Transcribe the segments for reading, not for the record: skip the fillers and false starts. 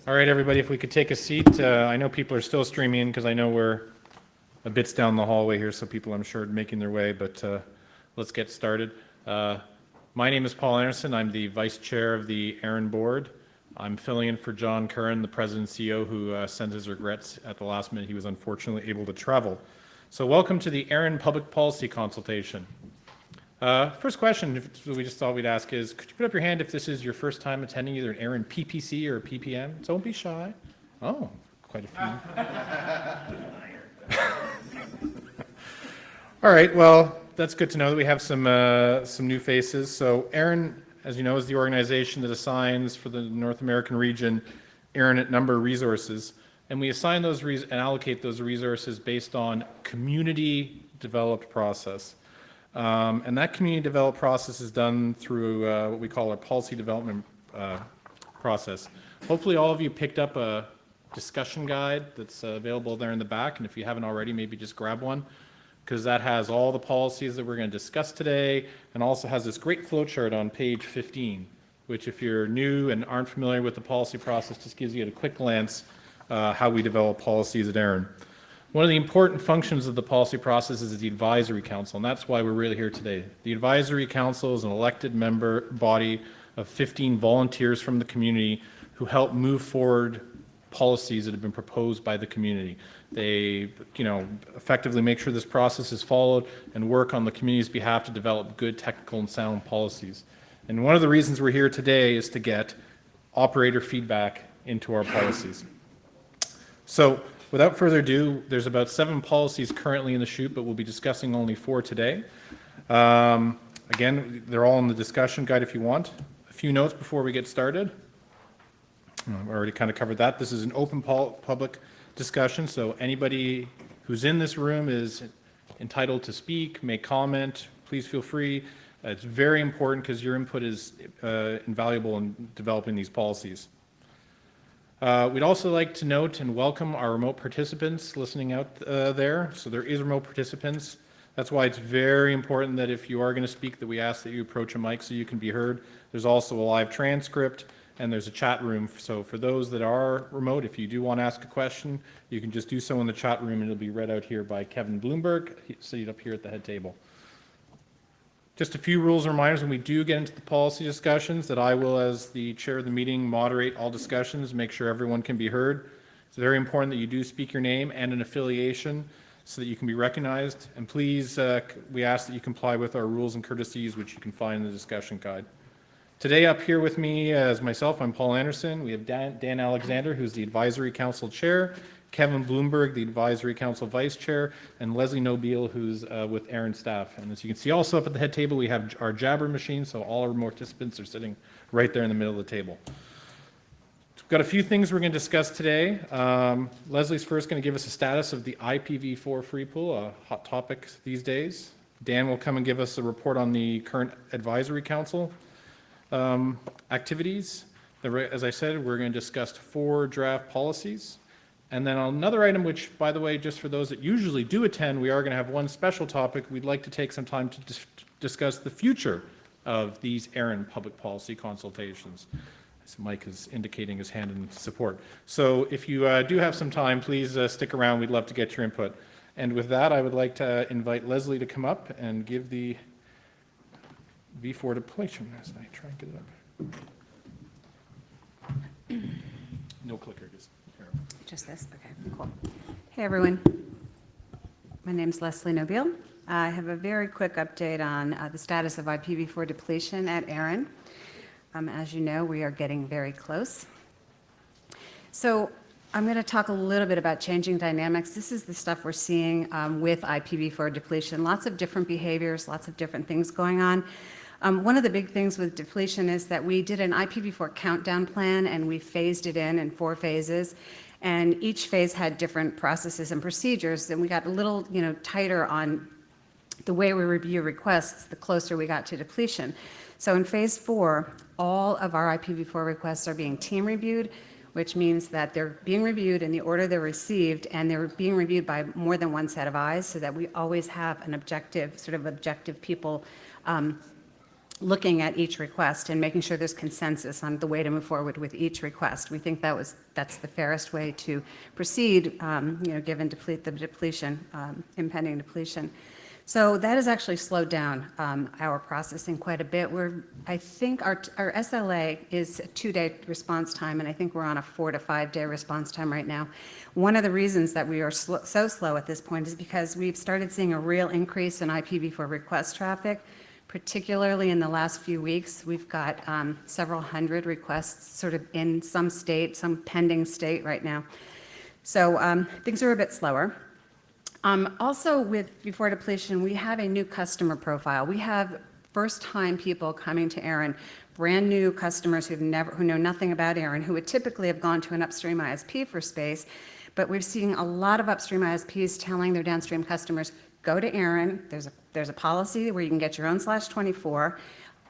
All right, everybody, if we could take a seat. I know people are still streaming in because I know we're a bit down the hallway here, so people, I'm sure, are making their way, but let's get started. My name is Paul Anderson. I'm the Vice Chair of the ARIN Board. I'm filling in for John Curran, the President and CEO, who sent his regrets at the last minute. He was unfortunately able to travel. So welcome to the ARIN Public Policy Consultation. First question we just thought we'd ask is, could you put up your hand if this is your first time attending either an ARIN PPC or a PPM? Don't be shy. Oh, quite a few. All right, well, that's good to know that we have some new faces. So ARIN, as you know, is the organization that assigns for the North American region ARIN number of resources. And we assign those and allocate those resources based on community developed process. And that community developed process is done through what we call our policy development process. Hopefully all of you picked up a discussion guide that's available there in the back, and if you haven't already, maybe just grab one, because that has all the policies that we're going to discuss today, and also has this great flowchart on page 15, which if you're new and aren't familiar with the policy process, just gives you at a quick glance how we develop policies at ARIN. One of the important functions of the policy process is the advisory council, and that's why we're really here today. The advisory council is an elected member body of 15 volunteers from the community who help move forward policies that have been proposed by the community. They, effectively make sure this process is followed and work on the community's behalf to develop good technical and sound policies. And one of the reasons we're here today is to get operator feedback into our policies. So, without further ado, there's about 7 policies currently in the chute, but we'll be discussing only 4 today. Again, they're all in the discussion guide if you want. A few notes before we get started. I've already kind of covered that. This is an open public discussion, so anybody who's in this room is entitled to speak, make comment. Please feel free. It's very important because your input is invaluable in developing these policies. We'd also like to note and welcome our remote participants listening out there. So there is remote participants. That's why it's very important that if you are going to speak, that we ask that you approach a mic so you can be heard. There's also a live transcript and there's a chat room. So for those that are remote, if you do want to ask a question, you can just do so in the chat room and it'll be read out here by Kevin Bloomberg, seated up here at the head table. Just a few rules and reminders when we do get into the policy discussions that I will, as the chair of the meeting, moderate all discussions, make sure everyone can be heard. It's very important that you do speak your name and an affiliation so that you can be recognized. And please, we ask that you comply with our rules and courtesies, which you can find in the discussion guide. Today up here with me as myself, I'm Paul Anderson. We have Dan Alexander, who's the Advisory Council Chair, Kevin Bloomberg, the Advisory Council Vice Chair, and Leslie Nobile, who's with ARIN staff. And as you can see also up at the head table, we have our jabber machine, so all our remote participants are sitting right there in the middle of the table. We've got a few things we're going to discuss today. Leslie's first going to give us a status of the IPv4 free pool, a hot topic these days. Dan will come and give us a report on the current Advisory Council activities. As I said, we're going to discuss 4 draft policies. And then another item, which, by the way, just for those that usually do attend, we are going to have one special topic. We'd like to take some time to discuss the future of these ARIN public policy consultations. So Mike is indicating his hand in support. So if you do have some time, please stick around. We'd love to get your input. And with that, I would like to invite Leslie to come up and give the V4 depletion as I try and get it up. No clicker, just this? Okay, cool. Hey, everyone. My name is Leslie Nobile. I have a very quick update on the status of IPv4 depletion at ARIN. As you know, we are getting very close. So I'm going to talk a little bit about changing dynamics. This is the stuff we're seeing with IPv4 depletion. Lots of different behaviors, lots of different things going on. One of the big things with depletion is that we did an IPv4 countdown plan and we phased it in 4 phases. And each phase had different processes and procedures, and we got a little, tighter on the way we review requests the closer we got to depletion. So in phase 4, all of our IPv4 requests are being team reviewed, which means that they're being reviewed in the order they're received, and they're being reviewed by more than one set of eyes so that we always have an objective, objective people looking at each request and making sure there's consensus on the way to move forward with each request. We think that's the fairest way to proceed, given impending depletion. So that has actually slowed down our processing quite a bit. I think our SLA is a 2-day response time, and I think we're on a 4 to 5 day response time right now. One of the reasons that we are so slow at this point is because we've started seeing a real increase in IPv4 request traffic, particularly in the last few weeks. We've got several hundred requests sort of in some state, some pending state right now. So things are a bit slower. Also, with before depletion, we have a new customer profile. We have first-time people coming to ARIN, brand new customers who know nothing about ARIN, who would typically have gone to an upstream ISP for space, but we're seeing a lot of upstream ISPs telling their downstream customers, go to ARIN. There's a policy where you can get your own /24.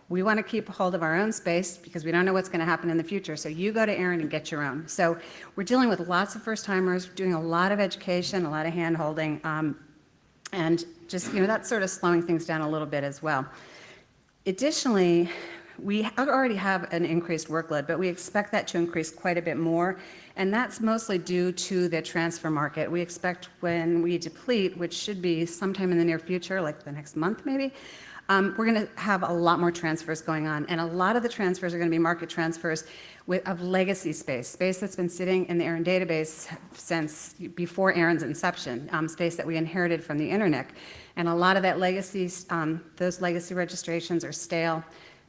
We want to keep a hold of our own space because we don't know what's going to happen in the future. So you go to ARIN and get your own. So we're dealing with lots of first-timers, doing a lot of education, a lot of hand-holding, and just, that's sort of slowing things down a little bit as well. Additionally, we already have an increased workload, but we expect that to increase quite a bit more, and that's mostly due to the transfer market. We expect when we deplete, which should be sometime in the near future, like the next month maybe, we're going to have a lot more transfers going on, and a lot of the transfers are going to be market transfers of legacy space that's been sitting in the ARIN database since before ARIN's inception, space that we inherited from the internet. And a lot of that legacy, those legacy registrations are stale.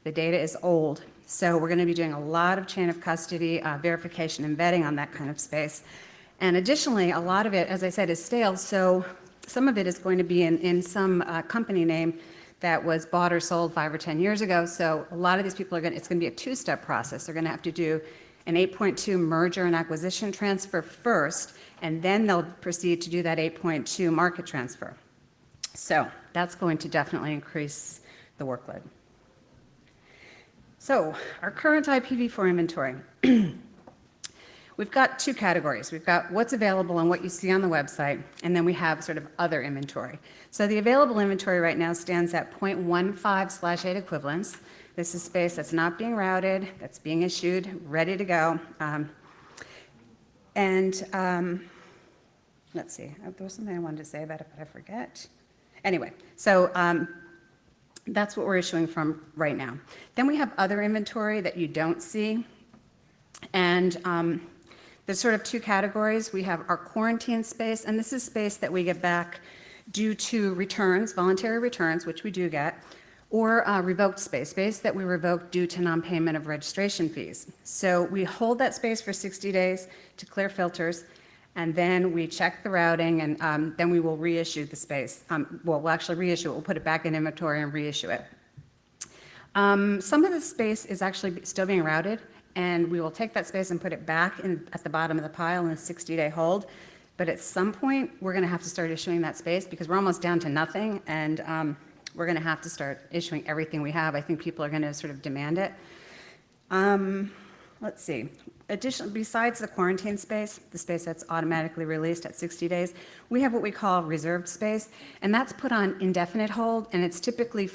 The data is old. So we're going to be doing a lot of chain of custody, verification and vetting on that kind of space. And additionally, a lot of it, as I said, is stale. So some of it is going to be in some company name that was bought or sold 5 or 10 years ago. So a lot of these people it's going to be a 2-step process. They're going to have to do an 8.2 merger and acquisition transfer first, and then they'll proceed to do that 8.2 market transfer. So that's going to definitely increase the workload. So our current IPv4 inventory. We've got 2 categories. We've got what's available and what you see on the website, and then we have sort of other inventory. So the available inventory right now stands at 0.15/8 equivalents. This is space that's not being routed, that's being issued, ready to go. Let's see, there was something I wanted to say about it, but I forget. Anyway, so that's what we're issuing from right now. Then we have other inventory that you don't see, and there's sort of 2 categories. We have our quarantine space, and this is space that we get back due to returns, voluntary returns, which we do get, or revoked space that we revoke due to non-payment of registration fees. So we hold that space for 60 days to clear filters, and then we check the routing, and then we will reissue the space. We'll actually reissue it. We'll put it back in inventory and reissue it. Some of the space is actually still being routed, and we will take that space and put it back at the bottom of the pile in a 60-day hold. But at some point, we're going to have to start issuing that space because we're almost down to nothing, and we're going to have to start issuing everything we have. I think people are going to sort of demand it. Let's see. Besides the quarantine space, the space that's automatically released at 60 days, we have what we call reserved space, and that's put on indefinite hold, and it's typically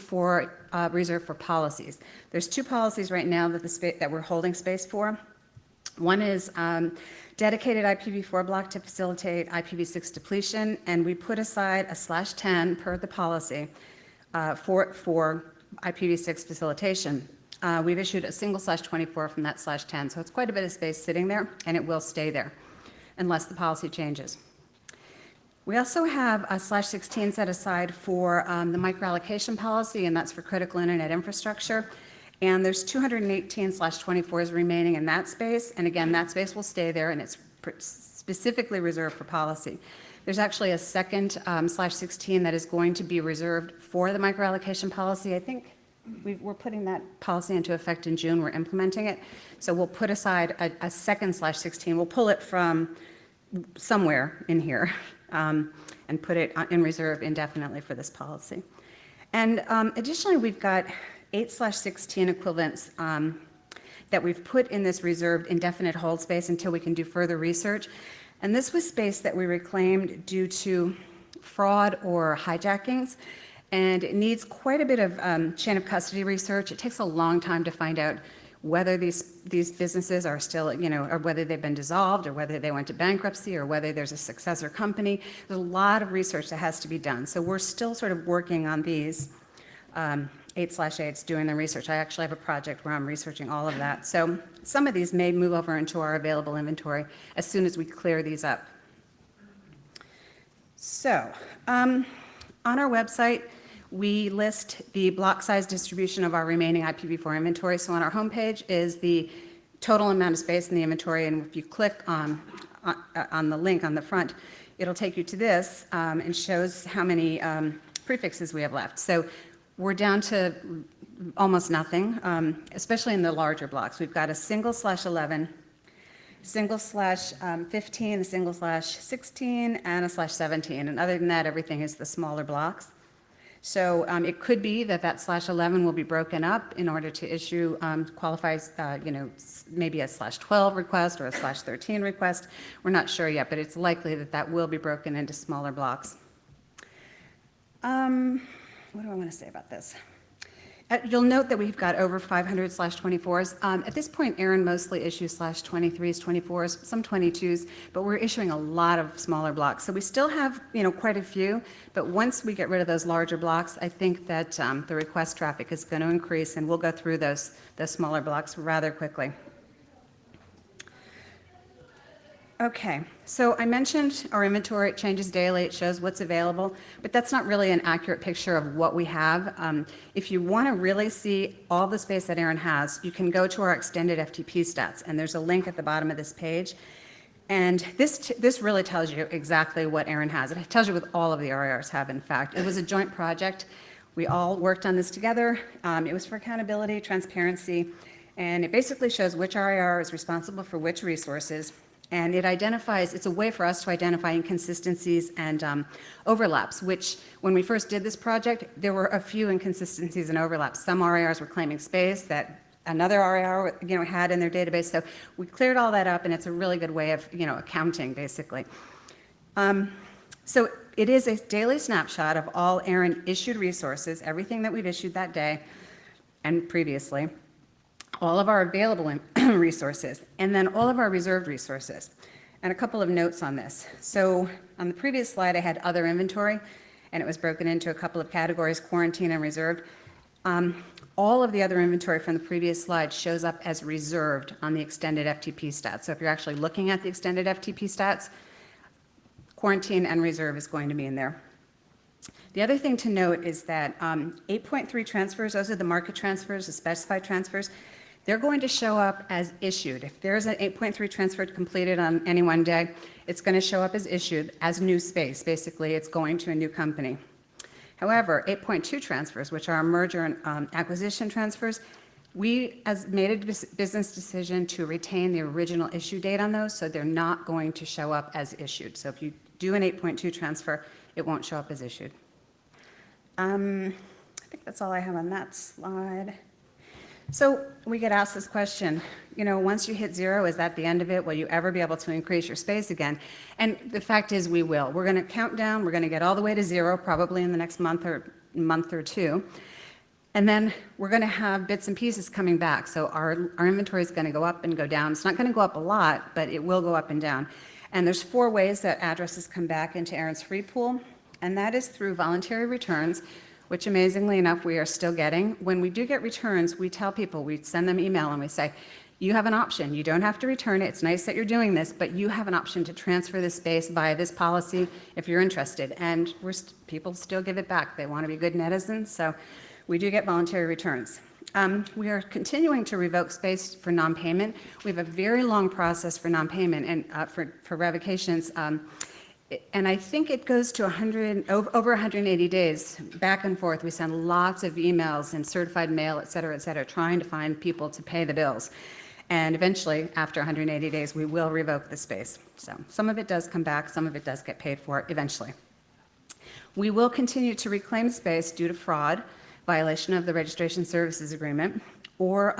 reserved for policies. There's 2 policies right now that we're holding space for. One is dedicated IPv4 block to facilitate IPv6 depletion, and we put aside a /10 per the policy for IPv6 facilitation. We've issued a single /24 from that /10, so it's quite a bit of space sitting there, and it will stay there unless the policy changes. We also have a /16 set aside for the microallocation policy, and that's for critical internet infrastructure. And there's 218 /24s remaining in that space, and again, that space will stay there, and it's specifically reserved for policy. There's actually a second /16 that is going to be reserved for the microallocation policy. I think we're putting that policy into effect in June. We're implementing it. So we'll put aside a second /16. We'll pull it from somewhere in here and put it in reserve indefinitely for this policy. And additionally, we've got 8 /16 equivalents that we've put in this reserved indefinite hold space until we can do further research. And this was space that we reclaimed due to fraud or hijackings. And it needs quite a bit of chain of custody research. It takes a long time to find out whether these businesses are still, or whether they've been dissolved, or whether they went to bankruptcy, or whether there's a successor company. There's a lot of research that has to be done. So we're still sort of working on these 8/8s, doing the research. I actually have a project where I'm researching all of that. So some of these may move over into our available inventory as soon as we clear these up. So on our website, we list the block size distribution of our remaining IPv4 inventory. So on our homepage is the total amount of space in the inventory, and if you click on the link on the front, it'll take you to this and shows how many prefixes we have left. So we're down to almost nothing, especially in the larger blocks. We've got a /11, /15, a /16, and a /17. And other than that, everything is the smaller blocks. So it could be that /11 will be broken up in order to issue qualifies, maybe a /12 request or a /13 request. We're not sure yet, but it's likely that that will be broken into smaller blocks. What do I want to say about this? You'll note that we've got over 500 /24s. At this point, ARIN mostly issues /23s, 24s, some 22s, but we're issuing a lot of smaller blocks. So we still have, quite a few, but once we get rid of those larger blocks, I think that the request traffic is going to increase, and we'll go through those smaller blocks rather quickly. Okay, so I mentioned our inventory. It changes daily. It shows what's available, but that's not really an accurate picture of what we have. If you want to really see all the space that ARIN has, you can go to our extended FTP stats, and there's a link at the bottom of this page. And this really tells you exactly what ARIN has. It tells you what all of the RIRs have, in fact. It was a joint project. We all worked on this together. It was for accountability, transparency, and it basically shows which RIR is responsible for which resources. And it's a way for us to identify inconsistencies and overlaps, which when we first did this project, there were a few inconsistencies and overlaps. Some RIRs were claiming space that another RIR had in their database. So we cleared all that up, and it's a really good way of accounting, basically. So it is a daily snapshot of all ARIN issued resources, everything that we've issued that day and previously, all of our available resources, and then all of our reserved resources. And a couple of notes on this. So on the previous slide, I had other inventory, and it was broken into a couple of categories, quarantine and reserved. All of the other inventory from the previous slide shows up as reserved on the extended FTP stats. So if you're actually looking at the extended FTP stats, quarantine and reserve is going to be in there. The other thing to note is that 8.3 transfers, those are the market transfers, the specified transfers, they're going to show up as issued. If there's an 8.3 transfer completed on any one day, it's going to show up as issued as new space. Basically, it's going to a new company. However, 8.2 transfers, which are merger and acquisition transfers, we made a business decision to retain the original issue date on those, so they're not going to show up as issued. So if you do an 8.2 transfer, it won't show up as issued. I think that's all I have on that slide. So we get asked this question, once you hit 0, is that the end of it? Will you ever be able to increase your space again? And the fact is we will. We're going to count down. We're going to get all the way to 0 probably in the next month or two. And then we're going to have bits and pieces coming back. So our inventory is going to go up and go down. It's not going to go up a lot, but it will go up and down. And there's 4 ways that addresses come back into ARIN's free pool, and that is through voluntary returns, which amazingly enough, we are still getting. When we do get returns, we tell people, we send them email and we say, you have an option. You don't have to return it. It's nice that you're doing this, but you have an option to transfer this space via this policy if you're interested. And people still give it back. They want to be good netizens, so we do get voluntary returns. We are continuing to revoke space for non-payment. We have a very long process for non-payment and for revocations. And I think it goes to over 180 days, back and forth. We send lots of emails and certified mail, et cetera, trying to find people to pay the bills. And eventually, after 180 days, we will revoke the space. So some of it does come back, some of it does get paid for eventually. We will continue to reclaim space due to fraud, violation of the registration services agreement, or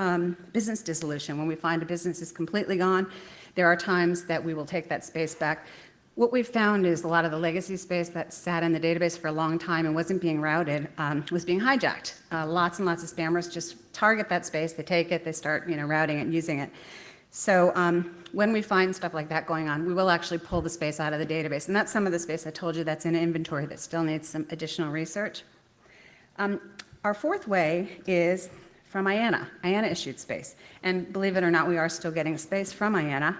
business dissolution. When we find a business is completely gone, there are times that we will take that space back. What we've found is a lot of the legacy space that sat in the database for a long time and wasn't being routed was being hijacked. Lots and lots of spammers just target that space, they take it, they start routing it and using it. So when we find stuff like that going on, we will actually pull the space out of the database. And that's some of the space I told you that's in inventory that still needs some additional research. Our fourth way is from IANA. IANA issued space. And believe it or not, we are still getting space from IANA.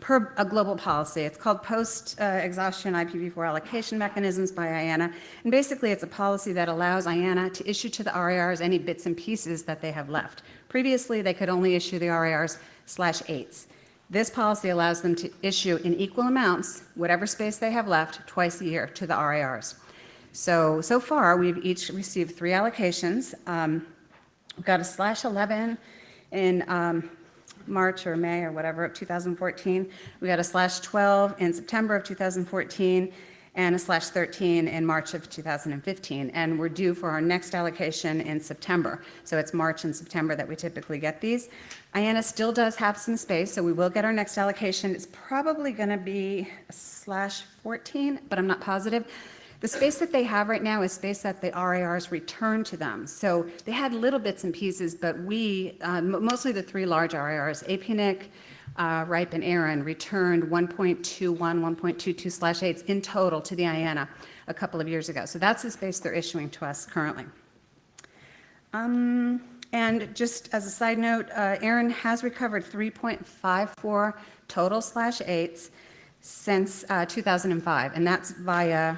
Per a global policy. It's called Post-Exhaustion IPv4 Allocation Mechanisms by IANA. And basically, it's a policy that allows IANA to issue to the RARs any bits and pieces that they have left. Previously, they could only issue the RARs /8s. This policy allows them to issue in equal amounts, whatever space they have left, twice a year to the RARs. So far, we've each received 3 allocations. We've got a /11 in March or May or whatever of 2014. We got a /12 in September of 2014 and a /13 in March of 2015. And we're due for our next allocation in September. So it's March and September that we typically get these. IANA still does have some space, so we will get our next allocation. It's probably going to be a /14, but I'm not positive. The space that they have right now is space that the RARs returned to them. So they had little bits and pieces, but we, mostly the 3 large RARs, APNIC, RIPE, and ARIN, returned 1.21, 1.22/8s in total to the IANA a couple of years ago. So that's the space they're issuing to us currently. And just as a side note, ARIN has recovered 3.54 total /8s since 2005, and that's via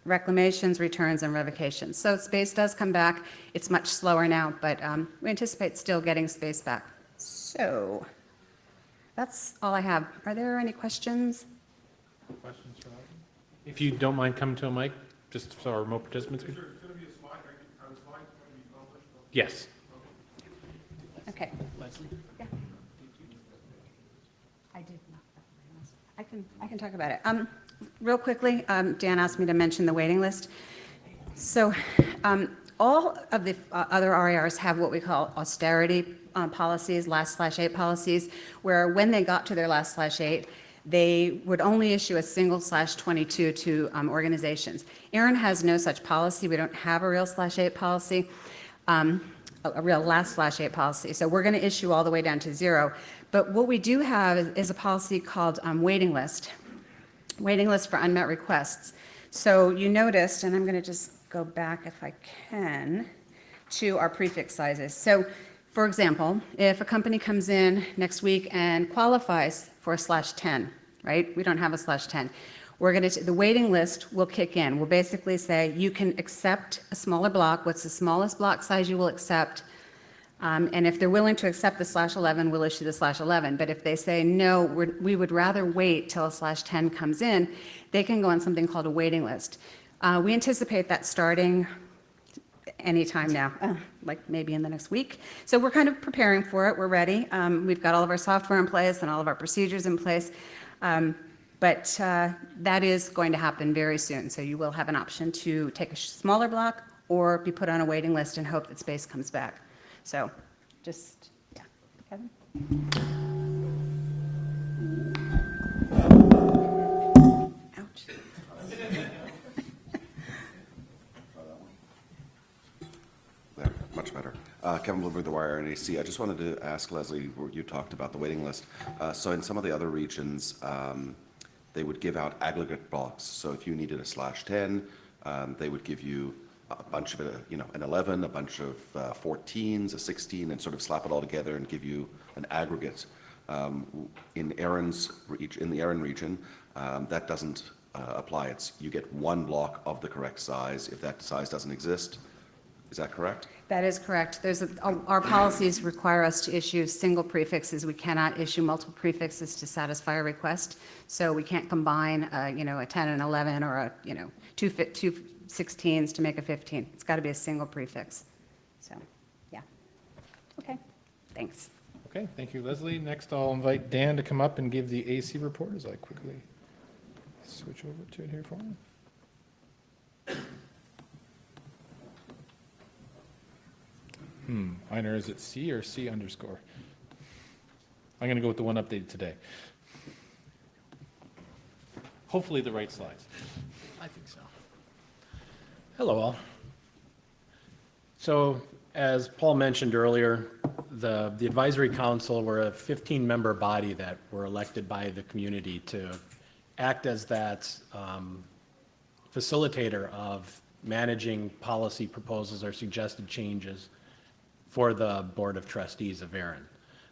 reclamations, returns, and revocations. So space does come back. It's much slower now, but we anticipate still getting space back. So that's all I have. Are there any questions? Questions for Leslie? If you don't mind coming to a mic, just so our remote participants can. Sure, it's going to be a slide. Are the slides going to be published? Yes. Okay. Leslie? Yeah. I did not. I can talk about it. Real quickly, Dan asked me to mention the waiting list. So all of the other RARs have what we call austerity policies, last /8 policies, where when they got to their last /8, they would only issue a single /22 to organizations. ARIN has no such policy. We don't have a real /8 policy, a real last /8 policy. So we're going to issue all the way down to 0. But what we do have is a policy called waiting list for unmet requests. So you noticed, and I'm going to just go back if I can, to our prefix sizes. So for example, if a company comes in next week and qualifies for a /10, right? We don't have a /10. The waiting list will kick in. We'll basically say you can accept a smaller block. What's the smallest block size you will accept? And if they're willing to accept the /11, we'll issue the /11. But if they say, no, we would rather wait till a /10 comes in, they can go on something called a waiting list. We anticipate that starting anytime now, like maybe in the next week. So we're kind of preparing for it. We're ready. We've got all of our software in place and all of our procedures in place. But that is going to happen very soon. So you will have an option to take a smaller block or be put on a waiting list and hope that space comes back. So just, yeah. Kevin? Ouch. There, much better. Kevin Bloomberg, The Wire, NAC. I just wanted to ask Leslie, you talked about the waiting list. So in some of the other regions, they would give out aggregate blocks. So if you needed a /10, they would give you a bunch of, an 11, a bunch of 14s, a 16, and sort of slap it all together and give you an aggregate. In the ARIN region, that doesn't apply. You get one block of the correct size if that size doesn't exist. Is that correct? That is correct. Our policies require us to issue single prefixes. We cannot issue multiple prefixes to satisfy a request. So we can't combine, a 10 and 11 or two 16s to make a 15. It's got to be a single prefix. So, yeah. Okay. Thanks. Okay, thank you, Leslie. Next, I'll invite Dan to come up and give the AC report as I quickly switch over to it here for him. Minor, is it C or C underscore? I'm going to go with the one updated today. hopefully the right slides. I think so. Hello, all. So, as Paul mentioned earlier, the advisory council, we're a 15-member body that were elected by the community to act as that facilitator of managing policy proposals or suggested changes for the Board of Trustees of ARIN.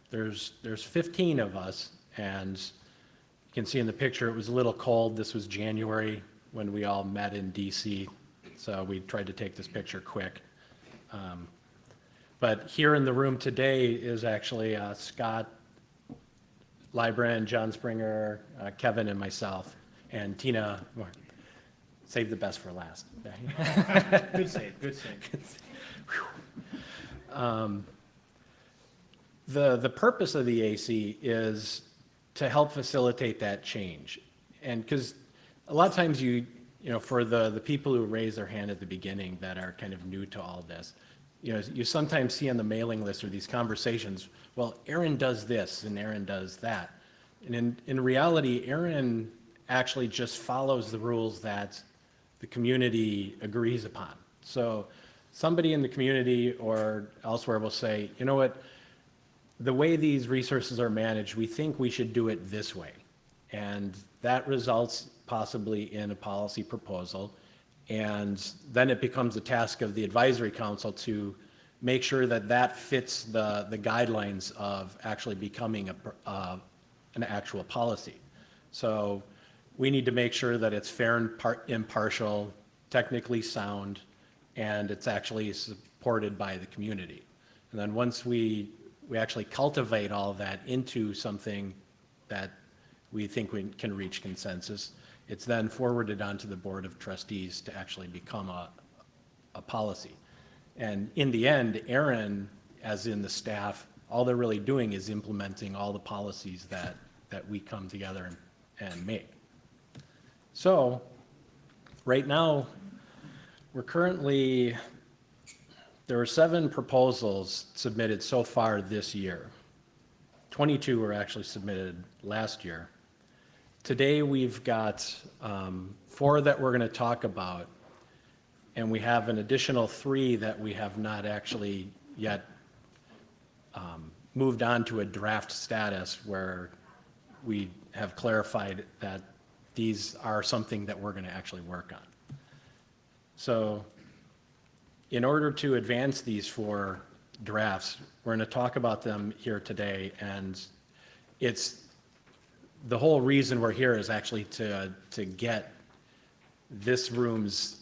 There's 15 of us, and you can see in the picture it was a little cold. This was January when we all met in DC, so we tried to take this picture quick. But here in the room today is actually Scott Libran, John Springer, Kevin, and myself, and Tina. Save the best for last. Good save, good save. The purpose of the AC is to help facilitate that change. And because a lot of times for the people who raise their hand at the beginning that are kind of new to all this, you sometimes see on the mailing list or these conversations, well, ARIN does this and ARIN does that. And in reality, ARIN actually just follows the rules that the community agrees upon. So somebody in the community or elsewhere will say, you know what, the way these resources are managed, we think we should do it this way. And that results possibly in a policy proposal. And then it becomes the task of the advisory council to make sure that that fits the guidelines of actually becoming an actual policy. So we need to make sure that it's fair and impartial, technically sound, and it's actually supported by the community. And then once we actually cultivate all of that into something that we think we can reach consensus, it's then forwarded onto the Board of Trustees to actually become a policy. And in the end, ARIN, as in the staff, all they're really doing is implementing all the policies that we come together and make. So right now, there are 7 proposals submitted so far this year. 22 were actually submitted last year. Today, we've got 4 that we're going to talk about, and we have an additional 3 that we have not actually yet moved on to a draft status where we have clarified that these are something that we're going to actually work on. So in order to advance these 4 drafts, we're going to talk about them here today, and the whole reason we're here is actually to get this room's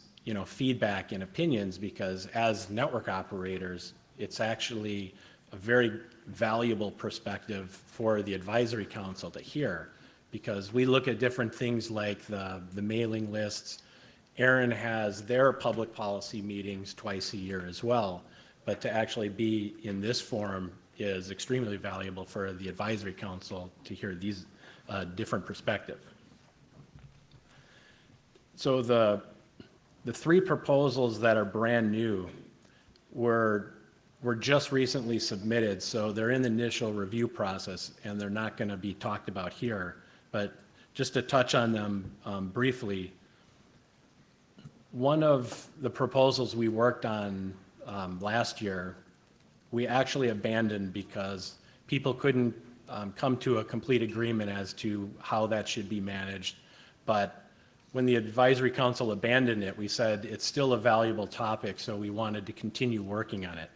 feedback and opinions, because as network operators, it's actually a very valuable perspective for the advisory council to hear, because we look at different things like the mailing lists. ARIN has their public policy meetings twice a year as well, but to actually be in this forum is extremely valuable for the advisory council to hear these different perspectives. So the 3 proposals that are brand new were just recently submitted, so they're in the initial review process and they're not going to be talked about here. But just to touch on them briefly, one of the proposals we worked on last year, we actually abandoned because people couldn't come to a complete agreement as to how that should be managed. But when the advisory council abandoned it, we said it's still a valuable topic, so we wanted to continue working on it.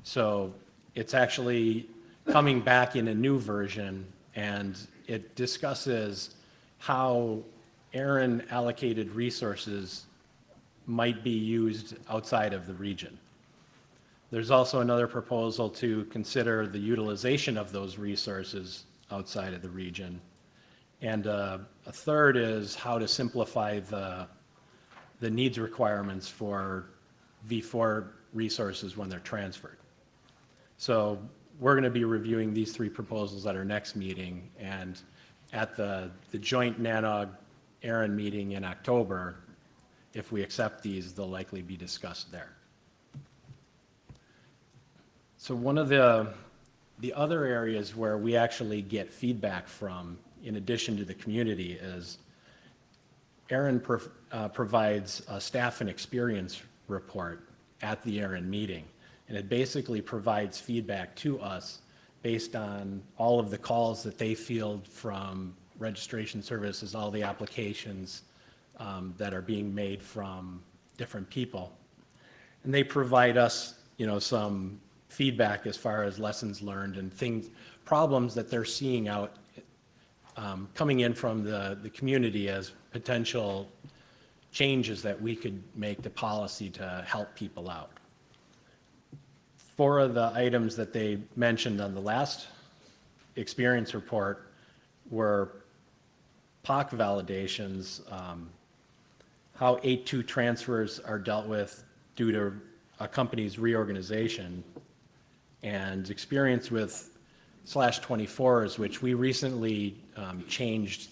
So it's actually coming back in a new version, and it discusses how ARIN allocated resources might be used outside of the region. There's also another proposal to consider the utilization of those resources outside of the region. And a third is how to simplify the needs requirements for V4 resources when they're transferred. So we're going to be reviewing these 3 proposals at our next meeting, and at the joint NANOG ARIN meeting in October, if we accept these, they'll likely be discussed there. So one of the other areas where we actually get feedback from, in addition to the community, is ARIN provides a staff and experience report at the ARIN meeting, and it basically provides feedback to us based on all of the calls that they field from registration services, all the applications that are being made from different people. And they provide us, some feedback as far as lessons learned and problems that they're seeing out coming in from the community as potential changes that we could make to policy to help people out. 4 of the items that they mentioned on the last experience report were POC validations, how 8.2 transfers are dealt with due to a company's reorganization, and experience with /24s, which we recently changed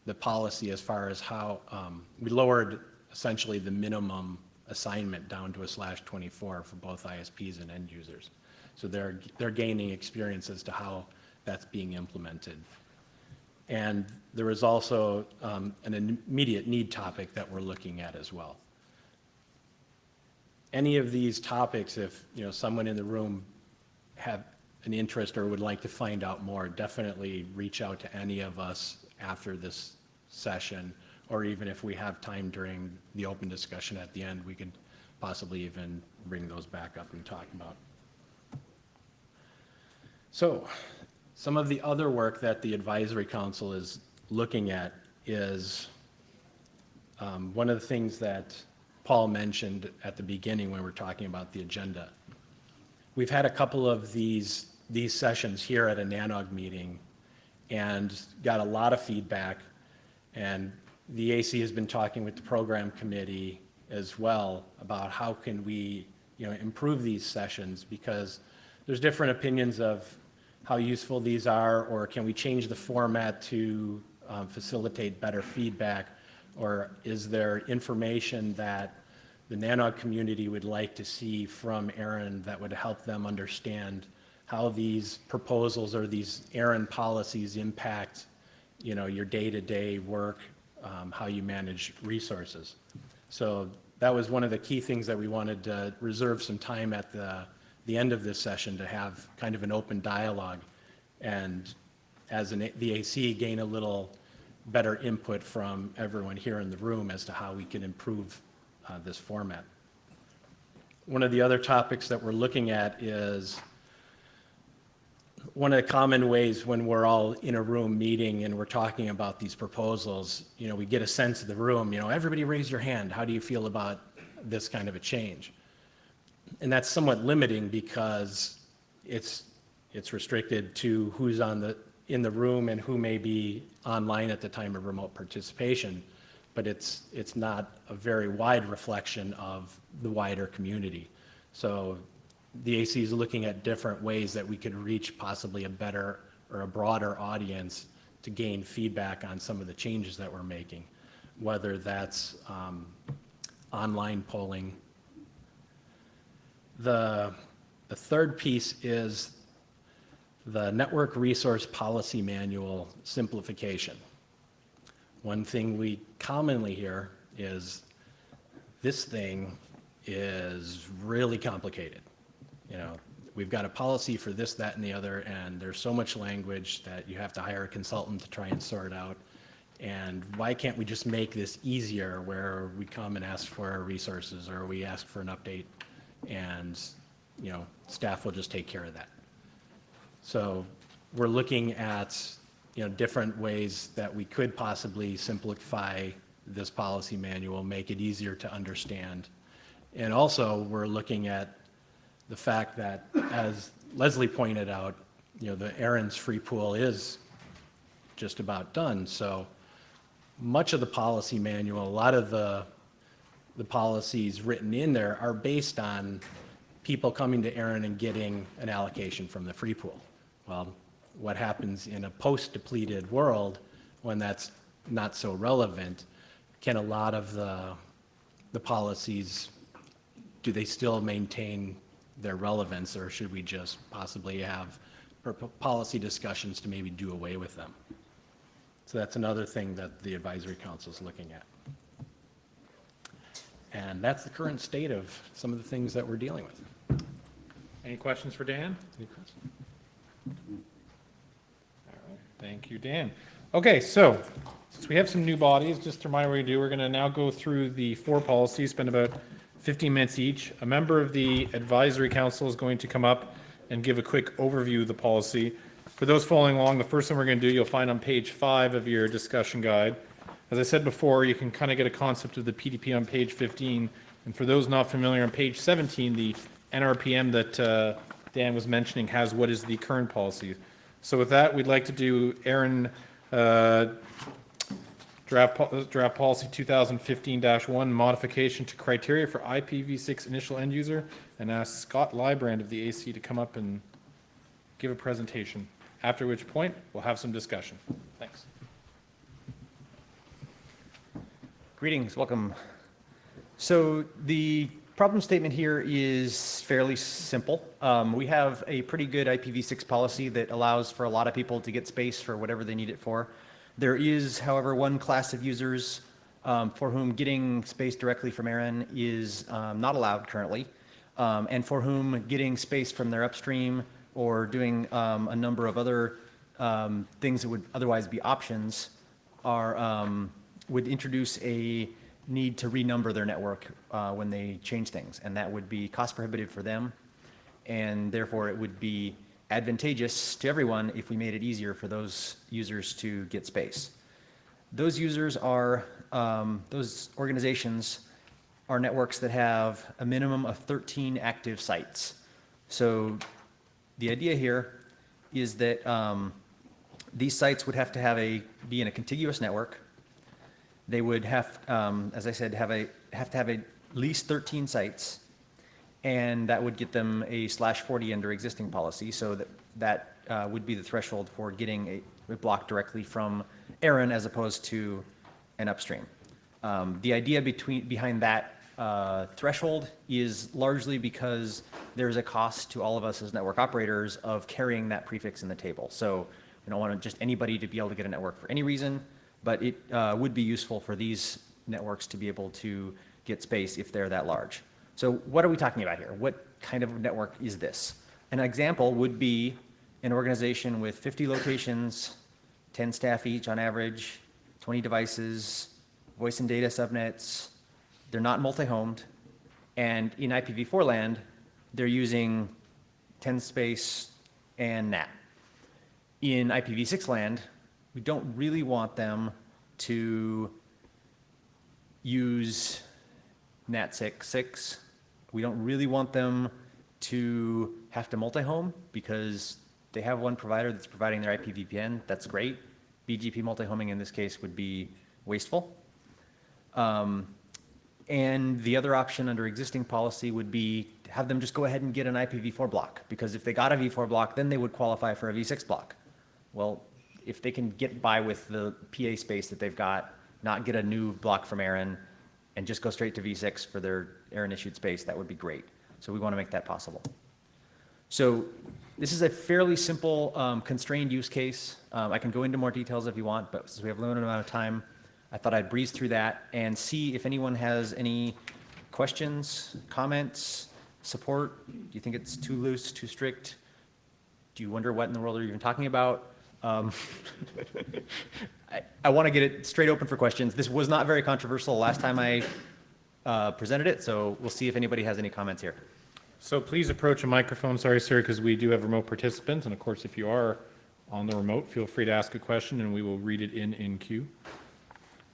the policy as far as how we lowered essentially the minimum assignment down to a /24 for both ISPs and end users. So they're gaining experience as to how that's being implemented. And there is also an immediate need topic that we're looking at as well. Any of these topics, if someone in the room have an interest or would like to find out more, definitely reach out to any of us after this session, or even if we have time during the open discussion at the end, we could possibly even bring those back up and talk about. So, some of the other work that the Advisory Council is looking at is one of the things that Paul mentioned at the beginning when we're talking about the agenda. We've had a couple of these sessions here at a NANOG meeting and got a lot of feedback, and the AC has been talking with the program committee as well about how can we improve these sessions, because there's different opinions of how useful these are, or can we change the format to facilitate better feedback, or is there information that the NANOG community would like to see from ARIN that would help them understand how these proposals or these ARIN policies impact your day-to-day work, how you manage resources. So that was one of the key things that we wanted to reserve some time at the end of this session to have kind of an open dialogue, and as the AC gain a little better input from everyone here in the room as to how we can improve this format. One of the other topics that we're looking at is one of the common ways when we're all in a room meeting and we're talking about these proposals, we get a sense of the room, everybody raise your hand. How do you feel about this kind of a change? And that's somewhat limiting because it's restricted to who's in the room and who may be online at the time of remote participation, but it's not a very wide reflection of the wider community. So the AC is looking at different ways that we could reach possibly a better or a broader audience to gain feedback on some of the changes that we're making, whether that's online polling. The third piece is the Network Resource Policy Manual simplification. One thing we commonly hear is this thing is really complicated. We've got a policy for this, that, and the other, and there's so much language that you have to hire a consultant to try and sort out. And why can't we just make this easier, where we come and ask for resources, or we ask for an update, and staff will just take care of that. So we're looking at different ways that we could possibly simplify this policy manual, make it easier to understand. And also we're looking at the fact that, as Leslie pointed out, the ARIN's free pool is just about done. So much of the policy manual, a lot of the policies written in there are based on people coming to ARIN and getting an allocation from the free pool. Well, what happens in a post-depleted world when that's not so relevant? Can a lot of the policies, do they still maintain their relevance, or should we just possibly have policy discussions to maybe do away with them? So that's another thing that the advisory council is looking at. And that's the current state of some of the things that we're dealing with. Any questions for Dan? Any questions? All right, thank you, Dan. Okay, so since we have some new bodies, just to remind what we do, we're going to now go through the 4 policies, spend about 15 minutes each. A member of the advisory council is going to come up and give a quick overview of the policy. For those following along, the first thing we're going to do, you'll find on page 5 of your discussion guide. As I said before, you can kind of get a concept of the PDP on page 15. And for those not familiar, on page 17, the NRPM that Dan was mentioning has what is the current policy. So with that, we'd like to do ARIN draft policy 2015-1, modification to criteria for IPv6 initial end user, and ask Scott Librand of the AC to come up and give a presentation, after which point we'll have some discussion. Thanks. Greetings, welcome. So the problem statement here is fairly simple. We have a pretty good IPv6 policy that allows for a lot of people to get space for whatever they need it for. There is, however, one class of users for whom getting space directly from ARIN is not allowed currently, and for whom getting space from their upstream or doing a number of other things that would otherwise be options would introduce a need to renumber their network when they change things, and that would be cost prohibitive for them, and therefore it would be advantageous to everyone if we made it easier for those users to get space. Those users are, those organizations are networks that have a minimum of 13 active sites. So the idea here is that these sites would have to be in a contiguous network. They would have, as I said, have to have at least 13 sites, and that would get them a /40 under existing policy, so that would be the threshold for getting a block directly from ARIN as opposed to an upstream. The idea behind that threshold is largely because there's a cost to all of us as network operators of carrying that prefix in the table. So we don't want just anybody to be able to get a network for any reason, but it would be useful for these networks to be able to get space if they're that large. So what are we talking about here? What kind of network is this? An example would be an organization with 50 locations, 10 staff each on average, 20 devices, voice and data subnets. They're not multi-homed, and in IPv4 land, they're using 10 space and NAT. In IPv6 land, we don't really want them to use NAT6. We don't really want them to have to multi-home because they have one provider that's providing their IPVPN. That's great. BGP multi-homing in this case would be wasteful. And the other option under existing policy would be to have them just go ahead and get an IPv4 block, because if they got a v4 block, then they would qualify for a v6 block. Well, if they can get by with the PA space that they've got, not get a new block from ARIN, and just go straight to v6 for their ARIN issued space, that would be great. So we want to make that possible. So this is a fairly simple constrained use case. I can go into more details if you want, but since we have a limited amount of time, I thought I'd breeze through that and see if anyone has any questions, comments, support. Do you think it's too loose, too strict? Do you wonder what in the world are you even talking about? I want to get it straight open for questions. This was not very controversial last time I presented it, so we'll see if anybody has any comments here. So please approach a microphone, sorry, sir, because we do have remote participants, and of course, if you are on the remote, feel free to ask a question, and we will read it in queue.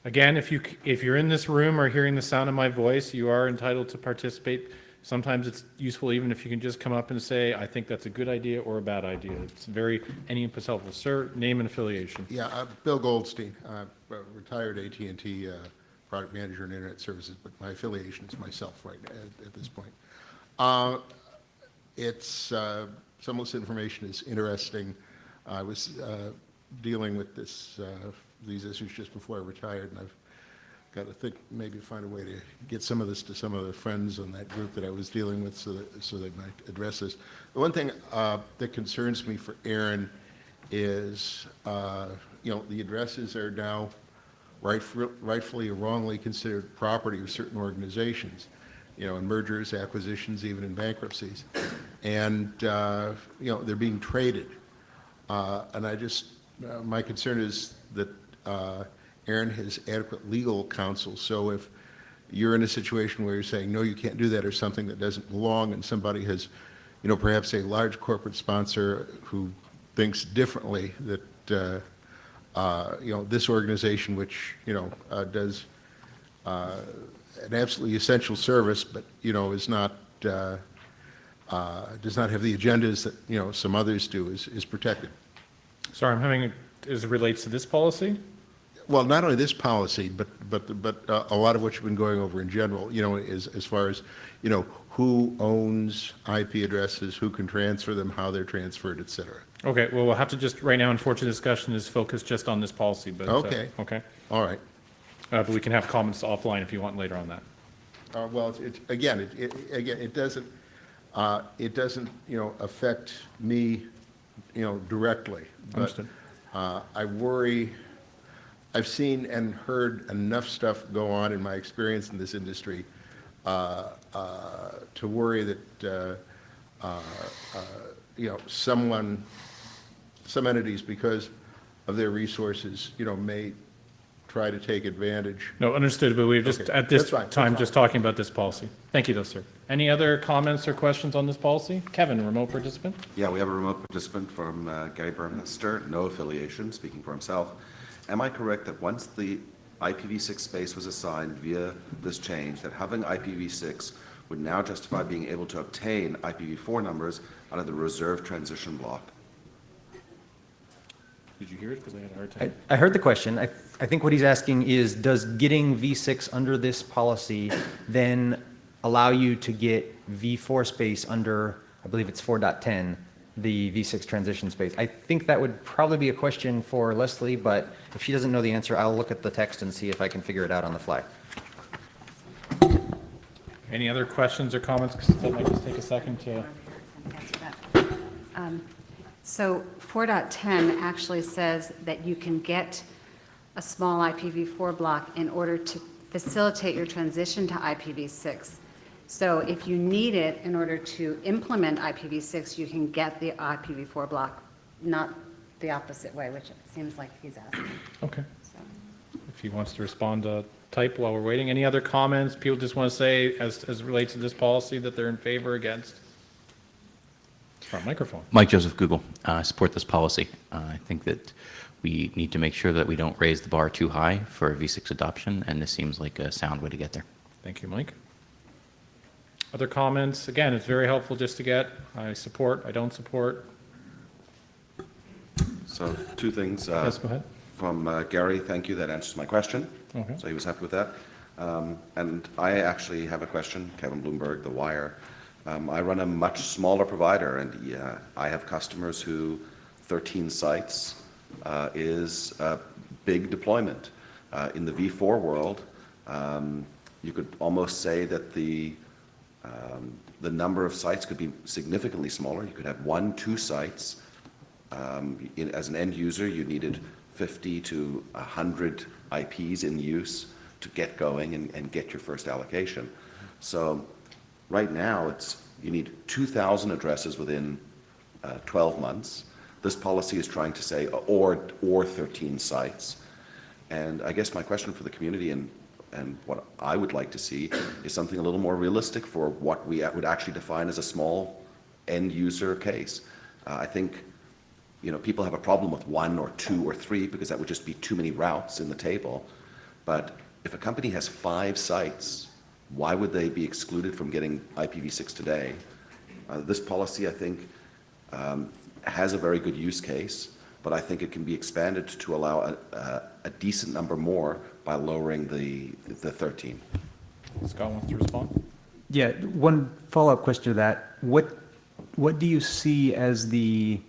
Again, if you're in this room or hearing the sound of my voice, you are entitled to participate. Sometimes it's useful even if you can just come up and say, I think that's a good idea or a bad idea. It's any input's helpful. Sir, name and affiliation. Yeah, Bill Goldstein, retired AT&T product manager in internet services, but my affiliation is myself right at this point. Some of this information is interesting. I was dealing with these issues just before I retired, and I've got to think, maybe find a way to get some of this to some of the friends on that group that I was dealing with so they might address this. The one thing that concerns me for ARIN is the addresses are now rightfully or wrongly considered property of certain organizations, in mergers, acquisitions, even in bankruptcies. And, they're being traded. And my concern is that ARIN has adequate legal counsel. So if you're in a situation where you're saying, no, you can't do that, or something that doesn't belong, and somebody has, perhaps a large corporate sponsor who thinks differently, that, this organization, which, does an absolutely essential service, but, is not, does not have the agendas that, some others do, is protected. Sorry, I'm having, as it relates to this policy? Well, not only this policy, but a lot of what you've been going over in general, is as far as, who owns IP addresses, who can transfer them, how they're transferred, et cetera. Okay, well, we'll have to just, right now, unfortunately, discussion is focused just on this policy, but. Okay. Okay. All right. But we can have comments offline if you want later on that. Well, again, it doesn't, affect me, directly. But, Understood. I worry, I've seen and heard enough stuff go on in my experience in this industry to worry that, some entities, because of their resources, may try to take advantage. No, understood, but we're just, Okay, at this that's fine, time, that's just talking about this policy. Thank you, though, sir. Any other comments or questions on this policy? Kevin, remote participant? Yeah, we have a remote participant from Gary Burmester, no affiliation, speaking for himself. Am I correct that once the IPv6 space was assigned via this change, that having IPv6 would now justify being able to obtain IPv4 numbers out of the reserved transition block? Did you hear it? Because I had a hard time. I heard the question. I think what he's asking is, does getting V6 under this policy then allow you to get V4 space under, I believe it's 4.10, the V6 transition space? I think that would probably be a question for Leslie, but if she doesn't know the answer, I'll look at the text and see if I can figure it out on the fly. Any other questions or comments? Because that might just take a second to. Answer that. So 4.10 actually says that you can get a small IPv4 block in order to facilitate your transition to IPv6. So if you need it in order to implement IPv6, you can get the IPv4 block, not the opposite way, which it seems like he's asking. Okay. So, If he wants to respond, type while we're waiting. Any other comments? People just want to say, as it relates to this policy, that they're in favor or against? Front microphone. Mike Joseph, Google. I support this policy. I think that we need to make sure that we don't raise the bar too high for V6 adoption, and this seems like a sound way to get there. Thank you, Mike. Other comments? Again, it's very helpful just to get, I support, I don't support. So two things. Yes, go ahead. From Gary, thank you, that answers my question. Okay. So he was happy with that. And I actually have a question, Kevin Bloomberg, The Wire. I run a much smaller provider, and I have customers who 13 sites is a big deployment. In the V4 world, you could almost say that the number of sites could be significantly smaller. You could have 1-2 sites. As an end user, you needed 50 to 100 IPs in use to get going and get your first allocation. So right now, you need 2,000 addresses within 12 months. This policy is trying to say, or 13 sites. And I guess my question for the community and what I would like to see is something a little more realistic for what we would actually define as a small end user case. I think, people have a problem with 1 or 2 or 3 because that would just be too many routes in the table. But if a company has 5 sites, why would they be excluded from getting IPv6 today? This policy, I think, has a very good use case, but I think it can be expanded to allow a decent number more by lowering the 13. Scott wants to respond? Yeah, one follow-up question to that. What do you see as the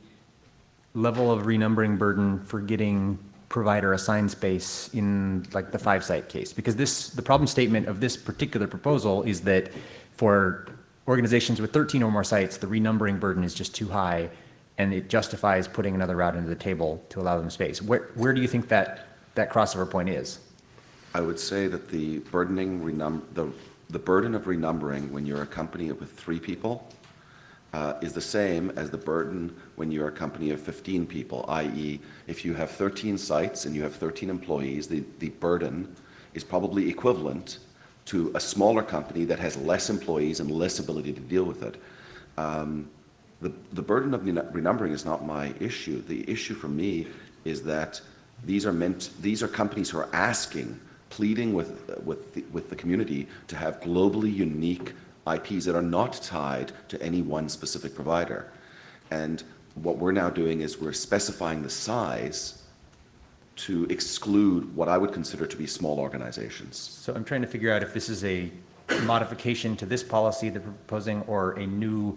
level of renumbering burden for getting provider assigned space in like the 5-site case? Because the problem statement of this particular proposal is that for organizations with 13 or more sites, the renumbering burden is just too high. and it justifies putting another route into the table to allow them space. Where do you think that crossover point is? I would say that the burden of renumbering when you're a company with 3 people is the same as the burden when you're a company of 15 people, i.e. if you have 13 sites and you have 13 employees, the burden is probably equivalent to a smaller company that has less employees and less ability to deal with it. The burden of renumbering is not my issue. The issue for me is that these are companies who are asking, pleading with the community to have globally unique IPs that are not tied to any one specific provider. And what we're now doing is we're specifying the size to exclude what I would consider to be small organizations. So I'm trying to figure out if this is a modification to this policy that we're proposing or a new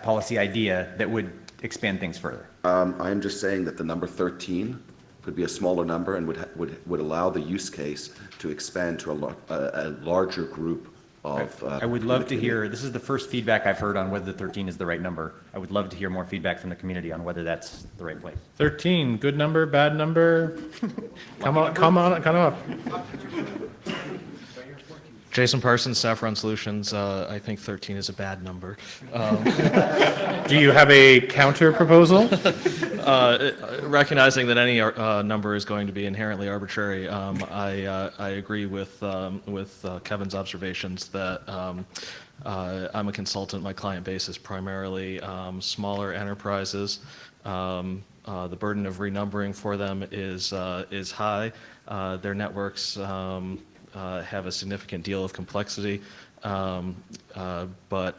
policy idea that would expand things further. I am just saying that the number 13 could be a smaller number and would allow the use case to expand to a larger group of. I would love to hear, this is the first feedback I've heard on whether the 13 is the right number. I would love to hear more feedback from the community on whether that's the right place. 13, good number, bad number? Come up. Jason Parsons, Saffron Solutions. I think 13 is a bad number. Do you have a counter proposal? Recognizing that any number is going to be inherently arbitrary, I agree with Kevin's observations that I'm a consultant. My client base is primarily smaller enterprises. The burden of renumbering for them is high. Their networks have a significant deal of complexity, but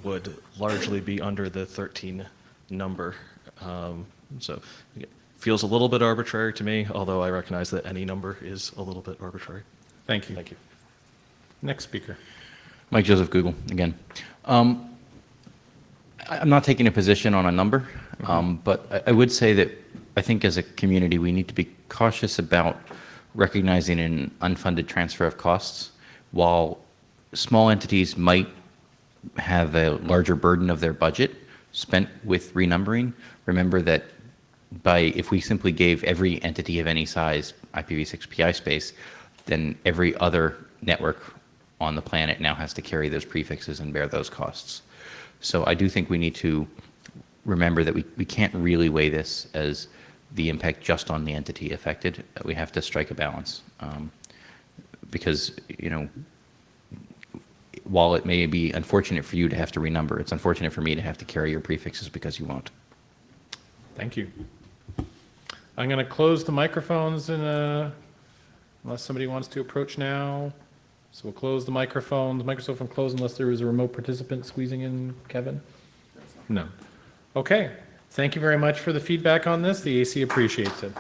would largely be under the 13 number. So it feels a little bit arbitrary to me, although I recognize that any number is a little bit arbitrary. Thank you. Thank you. Next speaker. Mike Joseph, Google, again. I'm not taking a position on a number, but I would say that I think as a community, we need to be cautious about recognizing an unfunded transfer of costs. While small entities might have a larger burden of their budget spent with renumbering, remember that if we simply gave every entity of any size IPv6 PI space, then every other network on the planet now has to carry those prefixes and bear those costs. So I do think we need to remember that we can't really weigh this as the impact just on the entity affected. We have to strike a balance, because, while it may be unfortunate for you to have to renumber, it's unfortunate for me to have to carry your prefixes because you won't. Thank you. I'm going to close the microphones unless somebody wants to approach now. So we'll close the microphones. Microphone closed unless there is a remote participant squeezing in, Kevin? No. Okay. Thank you very much for the feedback on this. The AC appreciates it.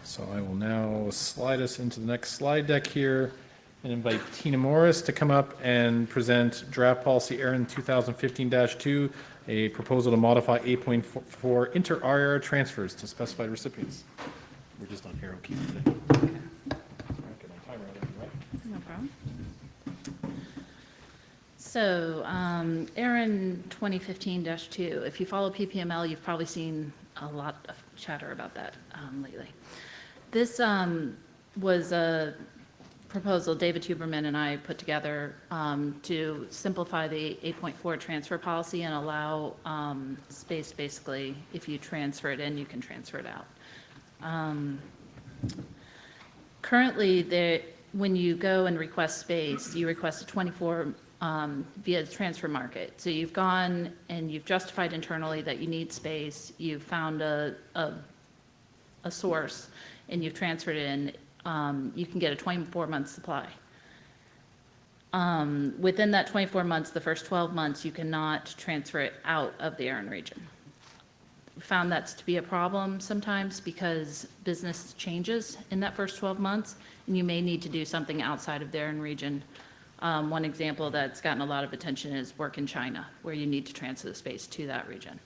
So I will now slide us into the next slide deck here and invite Tina Morris to come up and present draft policy ARIN 2015-2, a proposal to modify 8.4 inter-RR transfers to specified recipients. We're just on arrow keys today. No problem. So, ARIN 2015-2, if you follow PPML, you've probably seen a lot of chatter about that lately. This was a proposal David Huberman and I put together to simplify the 8.4 transfer policy and allow space, basically, if you transfer it in, you can transfer it out. Currently, when you go and request space, you request a 24 via the transfer market. So you've gone and you've justified internally that you need space, you've found a source, and you've transferred it in, you can get a 24-month supply. Within that 24 months, the first 12 months, you cannot transfer it out of the ARIN region. We found that to be a problem sometimes because business changes in that first 12 months, and you may need to do something outside of the ARIN region. One example that's gotten a lot of attention is work in China, where you need to transfer the space to that region.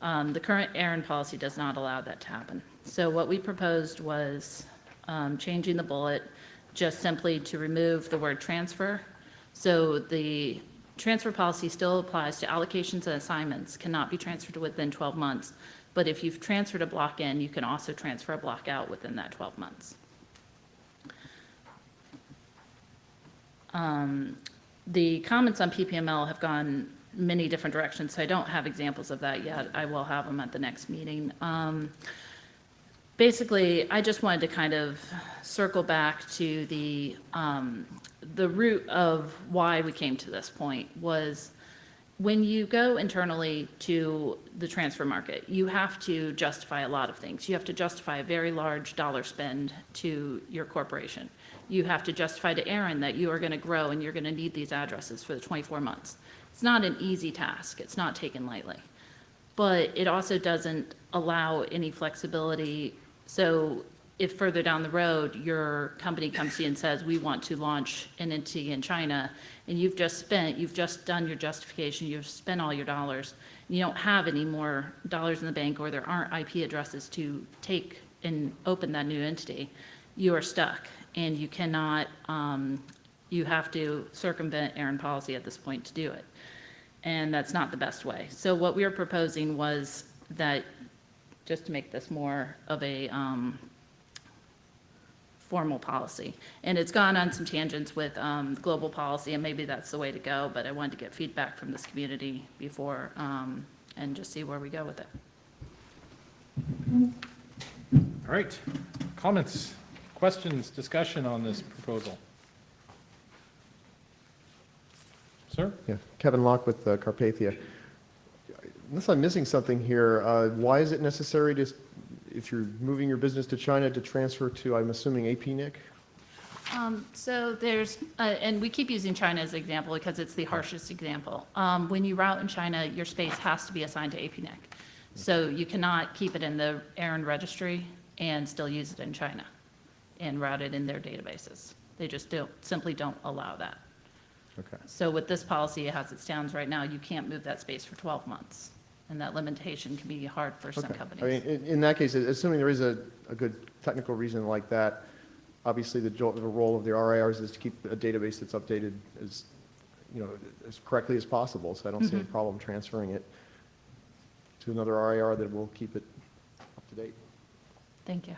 The current ARIN policy does not allow that to happen. So what we proposed was changing the bullet just simply to remove the word transfer. So the transfer policy still applies to allocations and assignments, cannot be transferred within 12 months. But if you've transferred a block in, you can also transfer a block out within that 12 months. The comments on PPML have gone many different directions, so I don't have examples of that yet. I will have them at the next meeting. Basically, I just wanted to kind of circle back to the root of why we came to this point was when you go internally to the transfer market, you have to justify a lot of things. You have to justify a very large dollar spend to your corporation. You have to justify to ARIN that you are going to grow and you're going to need these addresses for the 24 months. It's not an easy task. It's not taken lightly. But it also doesn't allow any flexibility. So if further down the road, your company comes to you and says, we want to launch an entity in China, and you've just done your justification, you've spent all your dollars, and you don't have any more dollars in the bank, or there aren't IP addresses to take and open that new entity, you are stuck. And you cannot, you have to circumvent ARIN policy at this point to do it. And that's not the best way. So what we were proposing was that, just to make this more of a formal policy. And it's gone on some tangents with global policy, and maybe that's the way to go, but I wanted to get feedback from this community before and just see where we go with it. All right, comments, questions, discussion on this proposal? Sir? Yeah, Kevin Locke with Carpathia. Unless I'm missing something here, why is it necessary to, if you're moving your business to China, to transfer to, I'm assuming, APNIC? So there's, and we keep using China as an example because it's the harshest example. When you route in China, your space has to be assigned to APNIC. So you cannot keep it in the ARIN registry and still use it in China and route it in their databases. They just simply don't allow that. Okay. So with this policy, as it stands right now, you can't move that space for 12 months. And that limitation can be hard for some Okay. companies. I mean, in that case, assuming there is a good technical reason like that, obviously the role of the RIRs is to keep a database that's updated as, as correctly as possible. So I don't see any problem transferring it to another RIR that will keep it up to date. Thank you.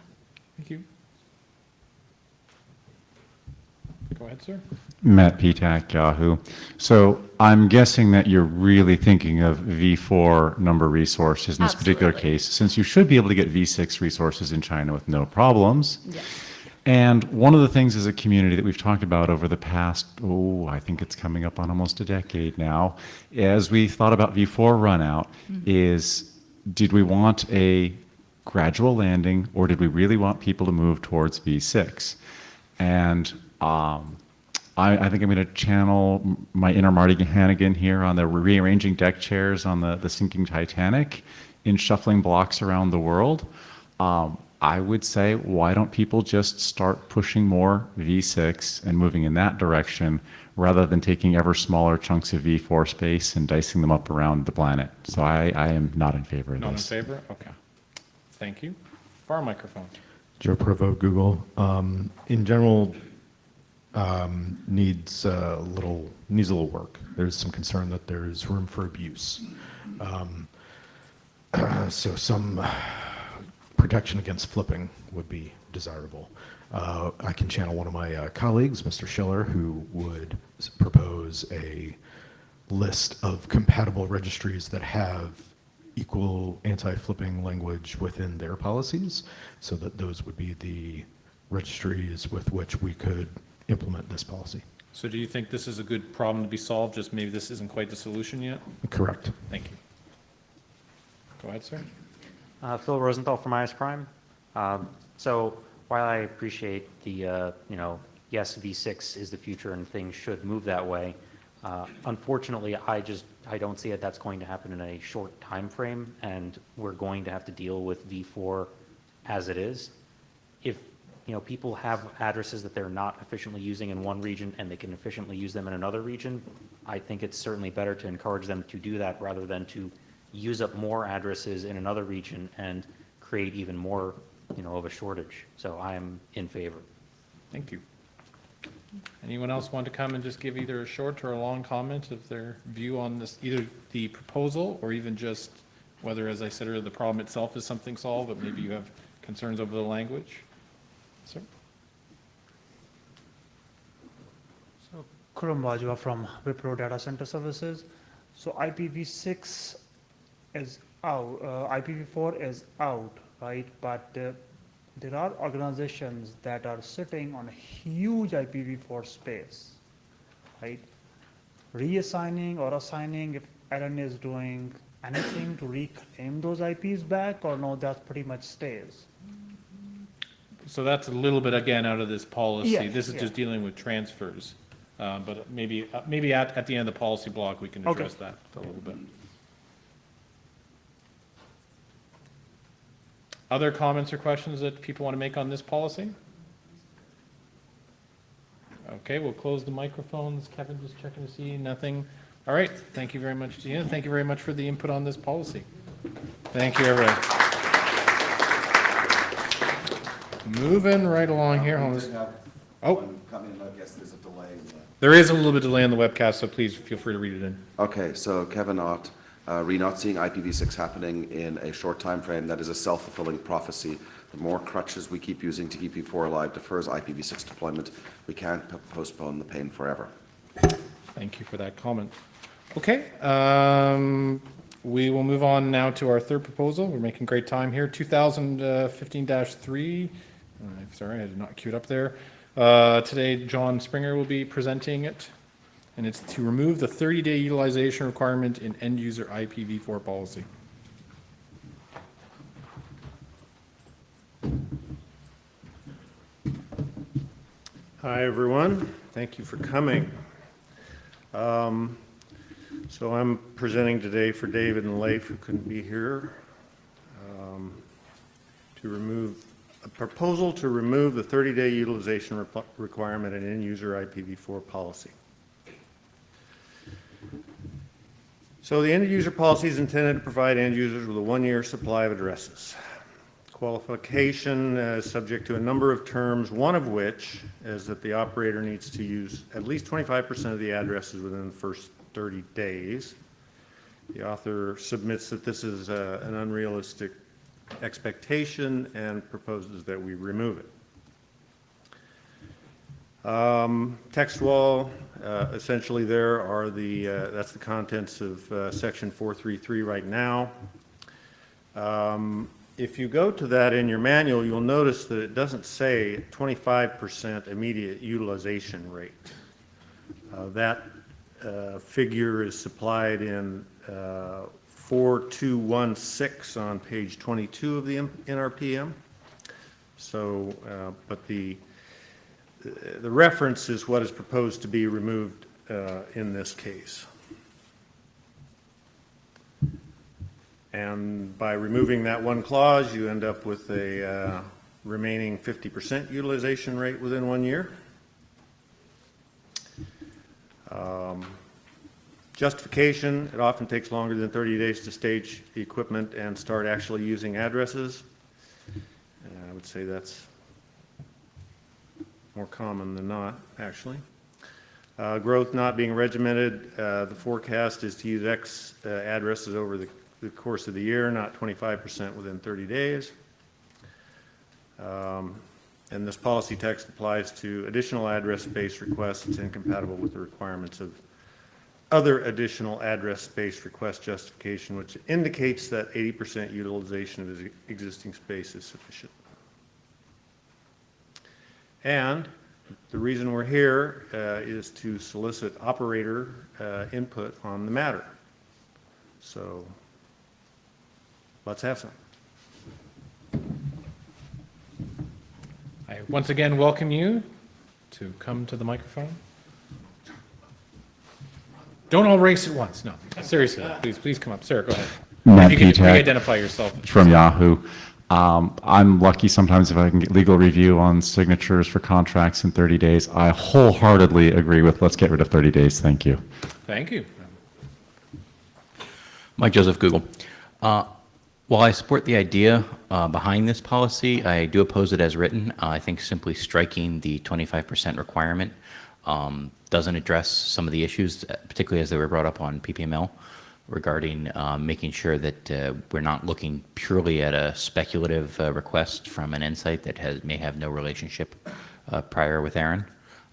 Thank you. Go ahead, sir. Matt Petak, Yahoo. So I'm guessing that you're really thinking of V4 number resources in this particular Absolutely. case, since you should be able to get V6 resources in China with no problems. Yes. And one of the things as a community that we've talked about over the past, I think it's coming up on almost a decade now, as we thought about V4 run out, is did we want a gradual landing, or did we really want people to move towards V6? And I think I'm going to channel my inner Marty Hannigan here on the rearranging deck chairs on the sinking Titanic in shuffling blocks around the world. I would say, why don't people just start pushing more V6 and moving in that direction rather than taking ever smaller chunks of V4 space and dicing them up around the planet? So I am not in favor of Not in this. favor? Okay. Thank you. Far microphone. Joe Provo, Google. In general, needs a little work. There's some concern that there's room for abuse. So some protection against flipping would be desirable. I can channel one of my colleagues, Mr. Schiller, who would propose a list of compatible registries that have equal anti-flipping language within their policies, so that those would be the registries with which we could implement this policy. So do you think this is a good problem to be solved, just maybe this isn't quite the solution yet? Correct. Thank you. Go ahead, sir. Phil Rosenthal from IS Prime. So while I appreciate the, yes, V6 is the future and things should move that way, unfortunately, I don't see it that's going to happen in a short time frame, and we're going to have to deal with V4 as it is. If people have addresses that they're not efficiently using in one region and they can efficiently use them in another region, I think it's certainly better to encourage them to do that rather than to use up more addresses in another region and create even more, of a shortage. So I am in favor. Thank you. Anyone else want to come and just give either a short or a long comment of their view on this, either the proposal or even just whether, as I said earlier, the problem itself is something solved, but maybe you have concerns over the language? Sir? So Khurram Bajwa from Wipro Data Center Services. So IPv6 is out, IPv4 is out, right? But there are organizations that are sitting on a huge IPv4 space, right? Reassigning or assigning, if ARIN is doing anything to reclaim those IPs back, or no, that pretty much stays? So that's a little bit, again, out of this policy. Yeah, This is yeah. just dealing with transfers. But maybe at the end of the policy block, we can Okay. address that a little bit. Other comments or questions that people want to make on this policy? Okay, we'll close the microphones. Kevin, just checking to see, nothing. All right, thank you very much, Gina. Thank you very much for the input on this policy. Thank you, everyone. Moving right along here. Hold on. Oh. I guess there's a delay in the. There is a little bit of delay on the webcast, so please feel free to read it in. Okay, so Kevin Ott, not seeing IPv6 happening in a short time frame, that is a self-fulfilling prophecy. The more crutches we keep using to keep V4 alive defers IPv6 deployment. We can't postpone the pain forever. Thank you for that comment. Okay, we will move on now to our third proposal. We're making great time here. 2015-3. Sorry, I did not queue it up there. Today, John Springer will be presenting it, and it's to remove the 30-day utilization requirement in end-user IPv4 policy. Hi, everyone. Thank you for coming. So I'm presenting today for David and Leif, who couldn't be here, to remove a proposal to remove the 30-day utilization requirement in end-user IPv4 policy. So the end-user policy is intended to provide end users with a one-year supply of addresses. Qualification is subject to a number of terms, one of which is that the operator needs to use at least 25% of the addresses within the first 30 days. The author submits that this is an unrealistic expectation and proposes that we remove it. Text wall, essentially there are that's the contents of section 433 right now. If you go to that in your manual, you'll notice that it doesn't say 25% immediate utilization rate. That figure is supplied in 4216 on page 22 of the NRPM. So, but the reference is what is proposed to be removed in this case. And by removing that one clause, you end up with a remaining 50% utilization rate within 1 year. Justification, it often takes longer than 30 days to stage the equipment and start actually using addresses. I would say that's more common than not, actually. Growth not being regimented, the forecast is to use X addresses over the course of the year, not 25% within 30 days. And this policy text applies to additional address space requests incompatible with the requirements of other additional address space request justification, which indicates that 80% utilization of existing space is sufficient. And the reason we're here is to solicit operator input on the matter. So let's have some. I once again welcome you to come to the microphone. Don't all race at once. No, seriously, please come up. Sarah, go ahead. Matt If you could Petak re-identify yourself. from Yahoo. I'm lucky sometimes if I can get legal review on signatures for contracts in 30 days. I wholeheartedly agree with let's get rid of 30 days. Thank you. Thank you. Mike Joseph, Google. While I support the idea behind this policy, I do oppose it as written. I think simply striking the 25% requirement doesn't address some of the issues, particularly as they were brought up on PPML, regarding making sure that we're not looking purely at a speculative request from an Insight that may have no relationship prior with ARIN.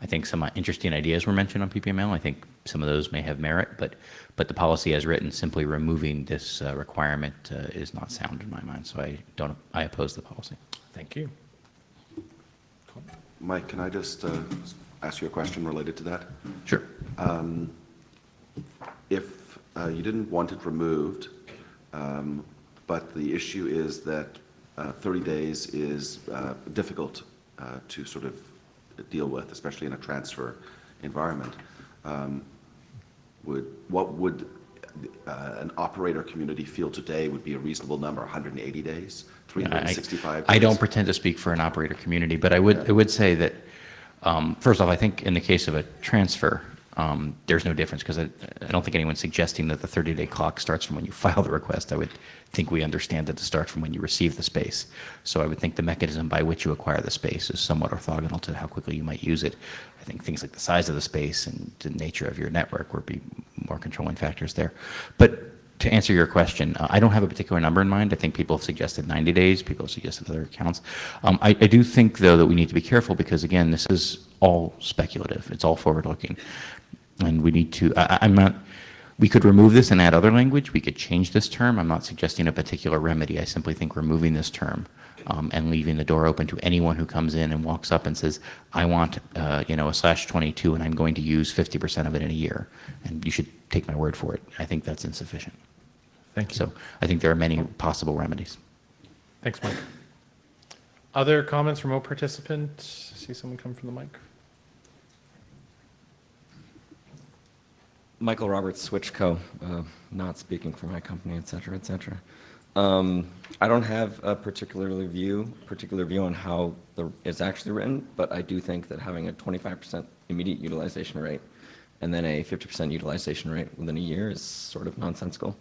I think some interesting ideas were mentioned on PPML. I think some of those may have merit, but the policy as written, simply removing this requirement is not sound in my mind. So I oppose the policy. Thank you. Mike, can I just ask you a question related to that? Sure. If you didn't want it removed, but the issue is that 30 days is difficult to sort of deal with, especially in a transfer environment, what would an operator community feel today would be a reasonable number? 180 days, 365 days? I don't pretend to speak for an operator community, but I would say that, first off, I think in the case of a transfer, there's no difference, because I don't think anyone's suggesting that the 30-day clock starts from when you file the request. I would think we understand that it starts from when you receive the space. So I would think the mechanism by which you acquire the space is somewhat orthogonal to how quickly you might use it. I think things like the size of the space and the nature of your network would be more controlling factors there. But to answer your question, I don't have a particular number in mind. I think people have suggested 90 days. People have suggested other accounts. I do think, though, that we need to be careful because, again, this is all speculative. It's all forward-looking. And we need to, we could remove this and add other language. We could change this term. I'm not suggesting a particular remedy. I simply think removing this term and leaving the door open to anyone who comes in and walks up and says, I want, a /22 and I'm going to use 50% of it in a year. And you should take my word for it. I think that's insufficient. Thank you. So I think there are many possible remedies. Thanks, Mike. Other comments, remote participant? I see someone come from the mic. Michael Roberts, Switch Co., not speaking for my company, et cetera, et cetera. I don't have a particular view on how it's actually written, but I do think that having a 25% immediate utilization rate and then a 50% utilization rate within a year is sort of nonsensical.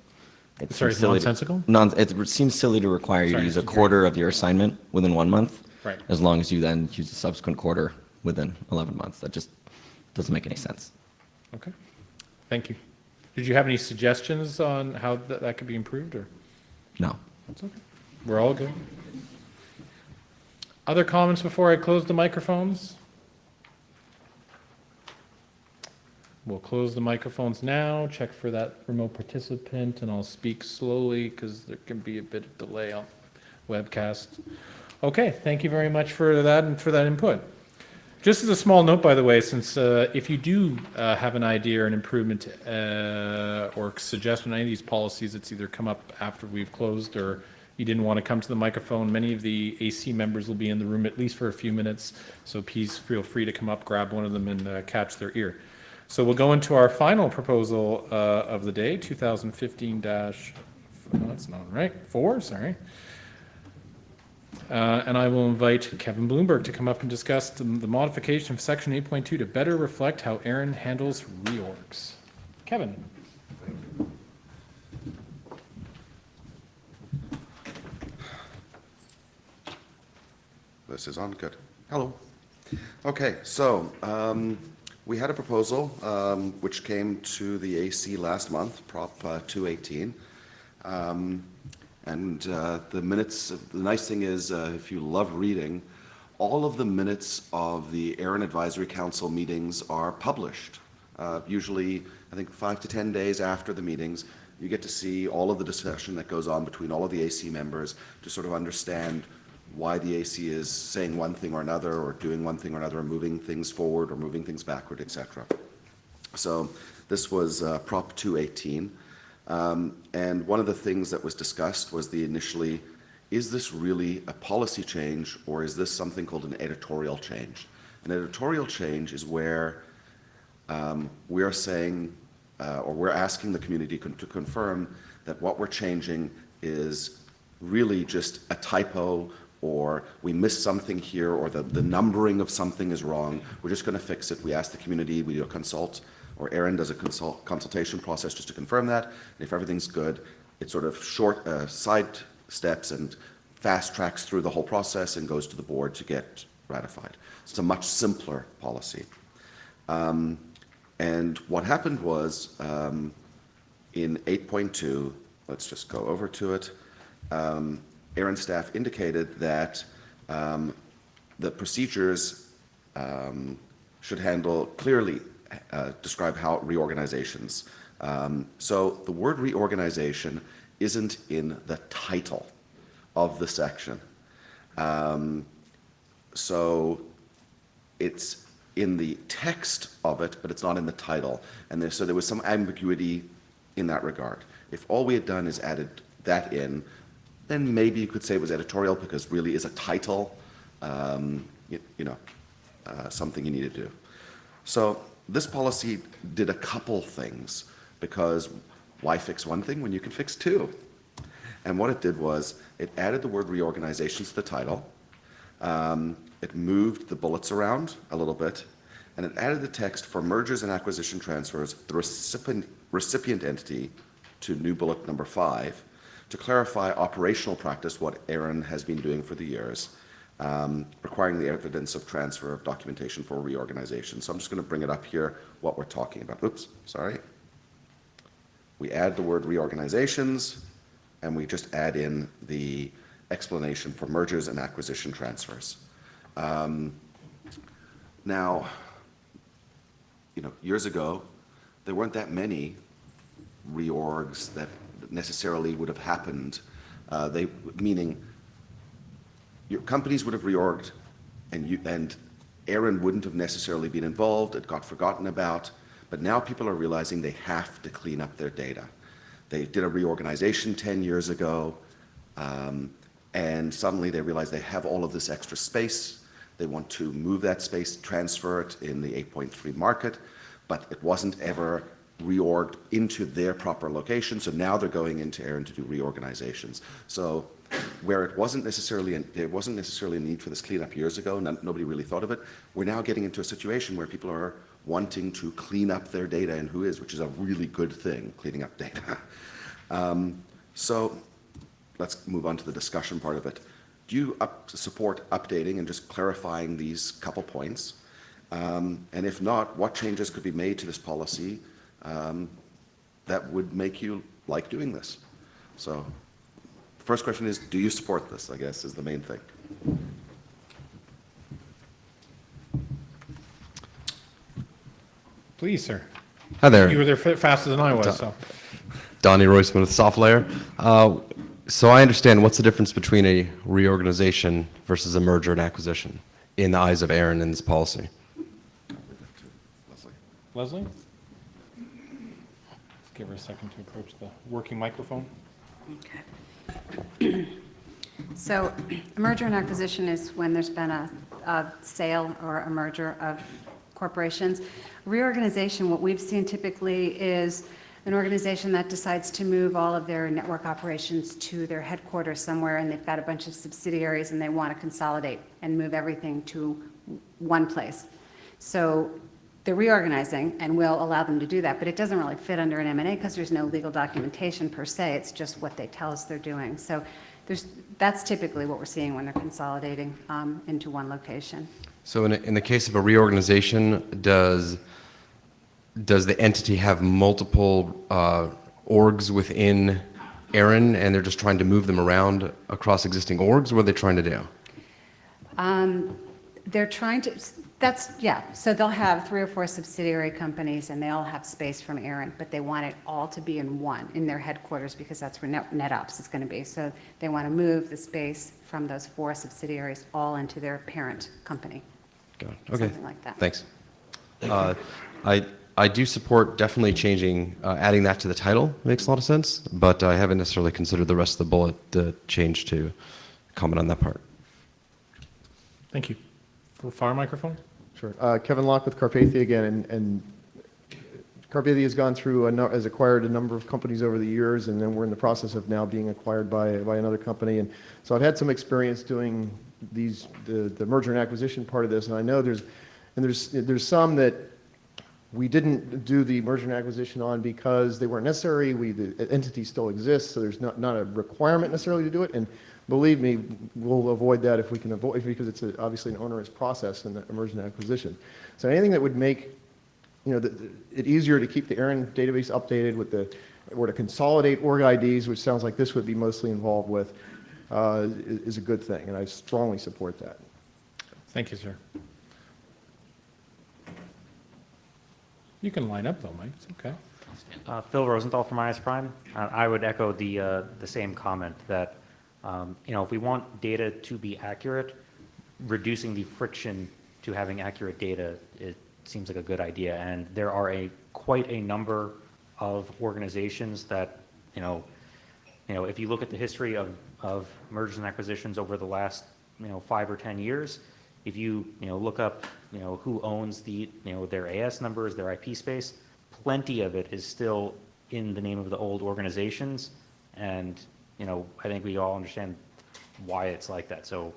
It seems silly to require you to use a quarter of your assignment within 1 month, right, as long as you then use the subsequent quarter within 11 months. That just doesn't make any sense. Okay. Thank you. Did you have any suggestions on how that could be improved, or? No. That's okay. We're all good. Other comments before I close the microphones? We'll close the microphones now, check for that remote participant, and I'll speak slowly because there can be a bit of delay on webcast. Okay, thank you very much for that and for that input. Just as a small note, by the way, since if you do have an idea or an improvement or suggestion on any of these policies, it's either come up after we've closed or you didn't want to come to the microphone, many of the AC members will be in the room at least for a few minutes, so please feel free to come up, grab one of them, and catch their ear. So we'll go into our final proposal of the day, 2015 that's not right, 4, sorry. And I will invite Kevin Bloomberg to come up and discuss the modification of Section 8.2 to better reflect how ARIN handles reorgs. Kevin. This is on, good. Hello. Okay, so we had a proposal which came to the AC last month, Prop 218. And the minutes, the nice thing is, if you love reading, all of the minutes of the ARIN Advisory Council meetings are published. Usually, I think 5 to 10 days after the meetings, you get to see all of the discussion that goes on between all of the AC members to sort of understand why the AC is saying one thing or another, or doing one thing or another, or moving things forward or moving things backward, etc. So this was Prop 218. And one of the things that was discussed was initially, is this really a policy change, or is this something called an editorial change? An editorial change is where we are saying, or we're asking the community to confirm that what we're changing is really just a typo, or we missed something here, or the numbering of something is wrong. We're just going to fix it. We ask the community, we do a consult, or ARIN does a consultation process just to confirm that. And if everything's good, it's sort of short, side steps and fast tracks through the whole process and goes to the board to get ratified. It's a much simpler policy. And what happened was, in 8.2, let's just go over to it, ARIN staff indicated that the procedures should clearly describe how reorganizations. So the word reorganization isn't in the title of the section. So it's in the text of it, but it's not in the title. And so there was some ambiguity in that regard. If all we had done is added that in, then maybe you could say it was editorial, because really is a title, something you need to do. So this policy did a couple things, because why fix one thing when you can fix two? And what it did was it added the word reorganization to the title. It moved the bullets around a little bit, and it added the text for mergers and acquisition transfers, the recipient entity, to new bullet number 5, to clarify operational practice, what ARIN has been doing for the years, requiring the evidence of transfer of documentation for reorganization. So I'm just going to bring it up here, what we're talking about. Oops, sorry. We add the word reorganizations, and we just add in the explanation for mergers and acquisition transfers. Now, years ago, there weren't that many reorgs that necessarily would have happened. Meaning, your companies would have reorged, and ARIN wouldn't have necessarily been involved. It got forgotten about. But now people are realizing they have to clean up their data. They did a reorganization 10 years ago, and suddenly they realize they have all of this extra space. They want to move that space, transfer it in the 8.3 market, but it wasn't ever reorged into their proper location. So now they're going into ARIN to do reorganizations. So where there wasn't necessarily a need for this cleanup years ago, nobody really thought of it, we're now getting into a situation where people are wanting to clean up their data and which is a really good thing, cleaning up data. So let's move on to the discussion part of it. Do you support updating and just clarifying these couple points? And if not, what changes could be made to this policy that would make you like doing this? So the first question is, do you support this, I guess, is the main thing. Please, sir. Hi there. You were there faster than I was, so. Donnie Royceman with SoftLayer. So I understand, what's the difference between a reorganization versus a merger and acquisition in the eyes of ARIN in this policy? Leslie? Let's give her a second to approach the working microphone. Okay. So a merger and acquisition is when there's been a sale or a merger of corporations. Reorganization, what we've seen typically is an organization that decides to move all of their network operations to their headquarters somewhere, and they've got a bunch of subsidiaries and they want to consolidate and move everything to one place. So they're reorganizing, and we'll allow them to do that, but it doesn't really fit under an M&A because there's no legal documentation per se. It's just what they tell us they're doing. So that's typically what we're seeing when they're consolidating into one location. So in the case of a reorganization, does the entity have multiple orgs within ARIN, and they're just trying to move them around across existing orgs? What are they trying to do? They're trying to, so they'll have 3 or 4 subsidiary companies, and they all have space from ARIN, but they want it all to be in their headquarters, because that's where NetOps is going to be. So they want to move the space from those 4 subsidiaries all into their parent company. Got it. Okay. Something like that. Thanks. I do support definitely adding that to the title. Makes a lot of sense, but I haven't necessarily considered the rest of the bullet, the change to comment on that part. Thank you. For fire microphone? Sure. Kevin Locke with Carpathia again, and Carpathia has gone through, has acquired a number of companies over the years, and then we're in the process of now being acquired by another company. And so I've had some experience doing the merger and acquisition part of this, and I know there's some that we didn't do the merger and acquisition on because they weren't necessary. The entity still exists, so there's not a requirement necessarily to do it. And believe me, we'll avoid that if we can avoid, because it's obviously an onerous process in the merger and acquisition. So anything that would make it easier to keep the ARIN database updated or to consolidate org IDs, which sounds like this would be mostly involved with, is a good thing, and I strongly support that. Thank you, sir. You can line up though, Mike, it's okay. Phil Rosenthal from IS Prime. I would echo the same comment that, if we want data to be accurate, reducing the friction to having accurate data, it seems like a good idea. And there are quite a number of organizations that, if you look at the history of mergers and acquisitions over the last, 5 or 10 years, if you, look up, who owns their AS numbers, their IP space, plenty of it is still in the name of the old organizations. And, I think we all understand why it's like that. So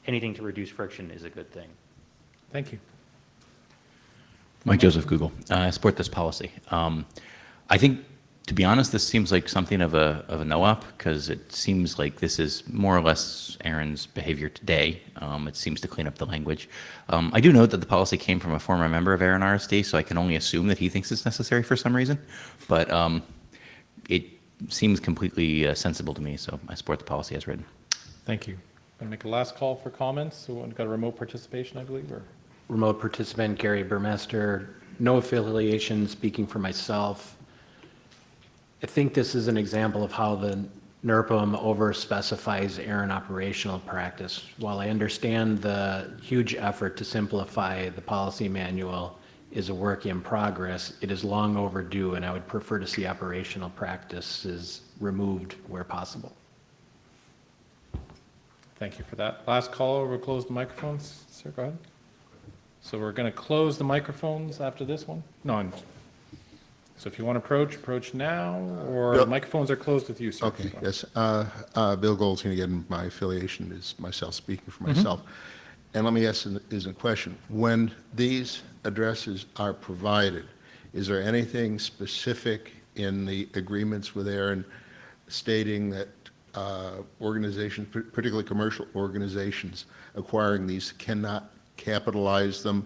anything to reduce friction is a good thing. Thank you. Mike Joseph, Google. I support this policy. I think, to be honest, this seems like something of a no-op, because it seems like this is more or less ARIN's behavior today. It seems to clean up the language. I do note that the policy came from a former member of ARIN RSD, so I can only assume that he thinks it's necessary for some reason. But it seems completely sensible to me, so I support the policy as written. Thank you. I'm going to make a last call for comments. So we've got a remote participation, I believe, or? Remote participant Gary Burmester, no affiliation, speaking for myself. I think this is an example of how the NERPM over-specifies ARIN operational practice. While I understand the huge effort to simplify the policy manual is a work in progress, it is long overdue, and I would prefer to see operational practices removed where possible. Thank you for that. Last call, we'll close the microphones. Sir, go ahead. So we're going to close the microphones after this one? No. So if you want to approach now, or Bill, the microphones are closed with you, sir. Okay, yes. Bill Goldstein, again, my affiliation is myself speaking for myself. And let me ask is a question. When these addresses are provided, is there anything specific in the agreements with ARIN stating that organizations, particularly commercial organizations, acquiring these cannot capitalize them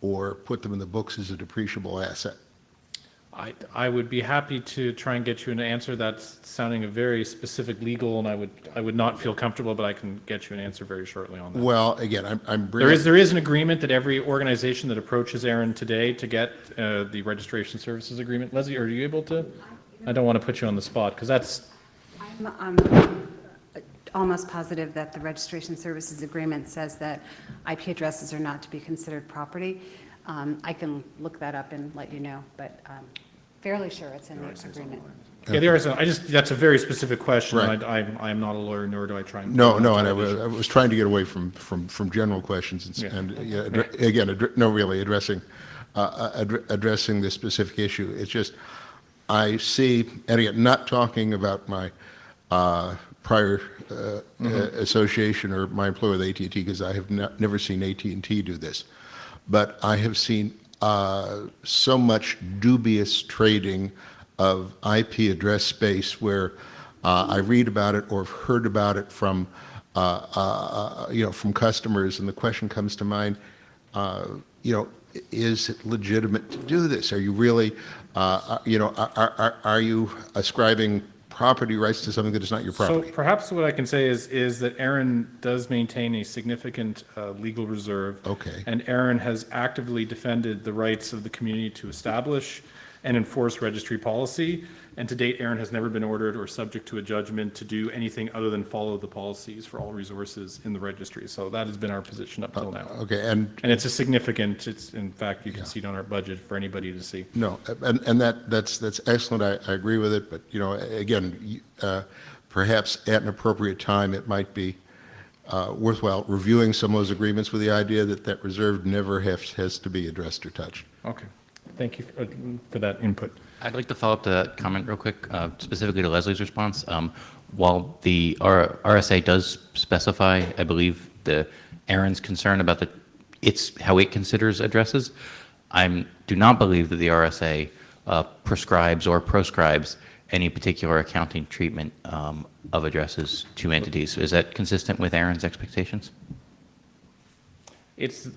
or put them in the books as a depreciable asset? I would be happy to try and get you an answer that's sounding a very specific legal, and I would not feel comfortable, but I can get you an answer very shortly on that. Well, again, I'm bringing... There is an agreement that every organization that approaches ARIN today to get the registration services agreement. Leslie, are you able to? I don't want to put you on the spot, because that's... I'm almost positive that the registration services agreement says that IP addresses are not to be considered property. I can look that up and let you know, but fairly sure it's in the agreement. Yeah, there is. That's a very specific question. Right. I am not a lawyer, nor do I try and. No, and I was trying to get away from general questions addressing this specific issue. It's just, I see, and again, not talking about my prior association or my employer with AT&T, because I have never seen AT&T do this, but I have seen so much dubious trading of IP address space where I read about it or have heard about it from from customers, and the question comes to mind, is it legitimate to do this? Are you really, are you ascribing property rights to something that is not your property? So perhaps what I can say is that ARIN does maintain a significant legal reserve. Okay. And ARIN has actively defended the rights of the community to establish and enforce registry policy. And to date, ARIN has never been ordered or subject to a judgment to do anything other than follow the policies for all resources in the registry. So that has been our position up till now. Okay, and it's a significant, in fact, you can see it on our budget for anybody to see. No, and that's excellent. I agree with it, but again, perhaps at an appropriate time, it might be worthwhile reviewing some of those agreements with the idea that reserve never has to be addressed or touched. Okay, thank you for that input. I'd like to follow up to that comment real quick, specifically to Leslie's response. While the RSA does specify, I believe, the ARIN's concern about it's how it considers addresses, do not believe that the RSA prescribes or proscribes any particular accounting treatment of addresses to entities. Is that consistent with ARIN's expectations?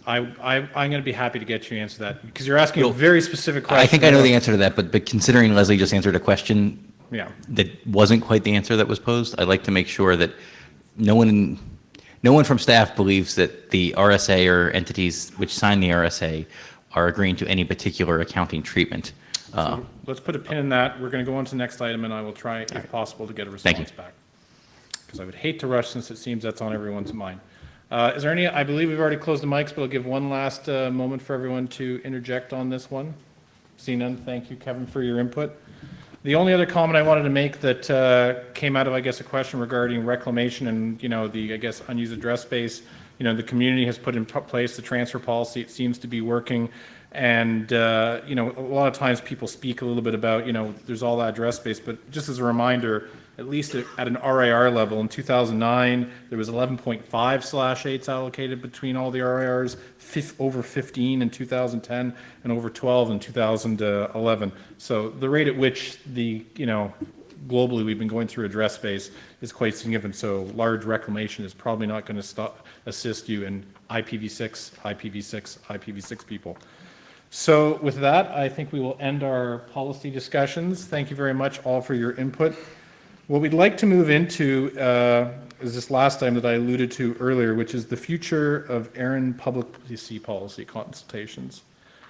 I'm going to be happy to get you to answer that, because you're asking a very specific question. I think I know the answer to that, but considering Leslie just answered a question Yeah. that wasn't quite the answer that was posed, I'd like to make sure that no one from staff believes that the RSA or entities which sign the RSA are agreeing to any particular accounting treatment. So let's put a pin in that. We're going to go on to the next item, and I will try, if possible, to get a Thank you. response back. Because I would hate to rush, since it seems that's on everyone's mind. Is there any, I believe we've already closed the mics, but I'll give one last moment for everyone to interject on this one. See none, thank you, Kevin, for your input. The only other comment I wanted to make that came out of, I guess, a question regarding reclamation and, the, I guess, unused address space. The community has put in place the transfer policy. It seems to be working. And, a lot of times people speak a little bit about, there's all that address space, but just as a reminder, at least at an RIR level, in 2009, there was 11.5/8s allocated between all the RIRs, over 15 in 2010, and over 12 in 2011. So the rate at which globally we've been going through address space is quite significant. So large reclamation is probably not going to assist you in IPv6, IPv6, IPv6 people. So with that, I think we will end our policy discussions. Thank you very much all for your input. What we'd like to move into is this last item that I alluded to earlier, which is the future of ARIN public policy consultations.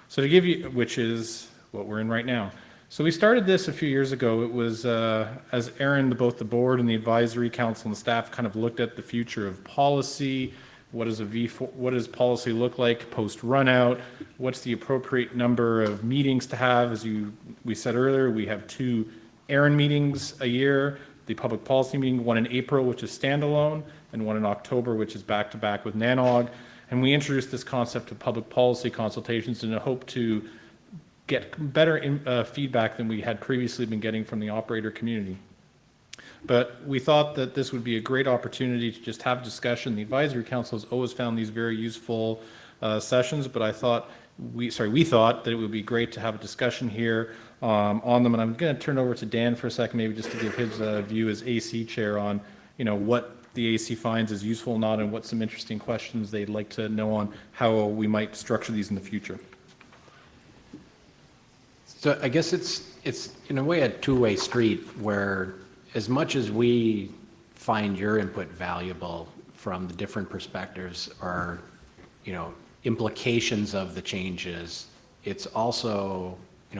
So to give you, which is what we're in right now. So we started this a few years ago. It was as ARIN, both the board and the advisory council and the staff kind of looked at the future of policy. What does policy look like post runout? What's the appropriate number of meetings to have? As we said earlier, we have 2 ARIN meetings a year. The public policy meeting, one in April, which is standalone, and one in October, which is back-to-back with NANOG. And we introduced this concept of public policy consultations in a hope to get better feedback than we had previously been getting from the operator community. But we thought that this would be a great opportunity to just have a discussion. The advisory council has always found these very useful sessions, but we thought that it would be great to have a discussion here on them. And I'm going to turn over to Dan for a second, maybe just to give his view as AC chair on, what the AC finds is useful or not, and what some interesting questions they'd like to know on how we might structure these in the future. So I guess it's in a way a two-way street, where as much as we find your input valuable from the different perspectives or, implications of the changes, it's also,